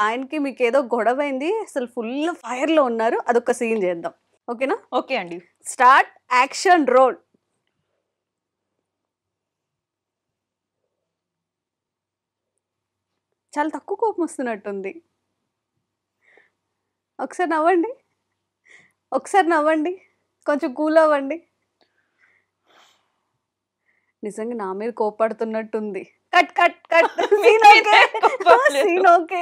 ఆయనకి మీకు ఏదో గొడవ అయింది, అసలు ఫుల్ ఫైర్ లో ఉన్నారు. అదొక సీన్ చేద్దాం. ఓకేనా? ఓకే అండి. Start, action, roll. చాలా తక్కువ కోపం వస్తున్నట్టుంది. ఒకసారి నవ్వండి, కొంచెం కూల్ అవ్వండి. నిజంగా నా మీద కోపడుతున్నట్టుంది. Cut cut cut. Scene okay.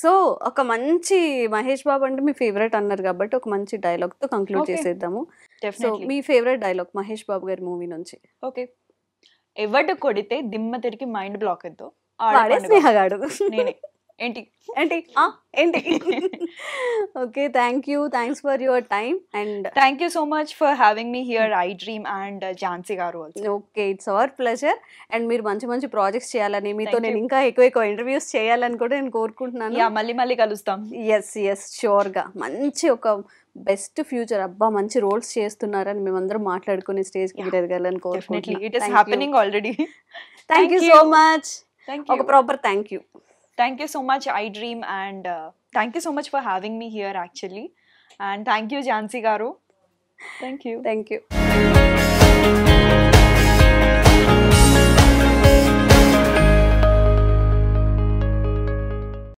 So ఒక మంచి మహేష్ బాబు అంటే మీ ఫేవరెట్ అన్నారు కాబట్టి ఒక మంచి డైలాగ్ తో కంక్లూడ్ చేసేద్దాము. సో మీ ఫేవరెట్ డైలాగ్ మహేష్ బాబు గారి మూవీ నుంచి. ఓకే. ఎవడు కొడితే దిమ్మ తిరిగి మైండ్ బ్లాక్ అవుతావు స్నేహగాడు. నేనే. ఏంటి okay, thanks for your time and thank you so much for having me here I dream and Jhansi గారు also. Okay, it's our pleasure. And మీరు మంచి ప్రాజెక్ట్స్ చేయాలని, మీతో నేను ఇంకా ఎక్కువ ఇంటర్వ్యూస్ చేయాలని కూడా నేను కోరుకుంటున్నాను. మళ్ళీ కలుస్తాం. ఎస్ షూర్ గా. మంచి ఒక బెస్ట్ ఫ్యూచర్, అబ్బా మంచి రోల్స్ చేస్తున్నారని మేమందరం మాట్లాడుకుని స్టేజ్ కి ఎదగాలని కోరుకుంటున్నాను. It is happening already. Thank you so much. ఒక proper thank you. Thank you so much, I Dream, and thank you so much for having me here actually. And thank you, Jhansi Garu. Thank you.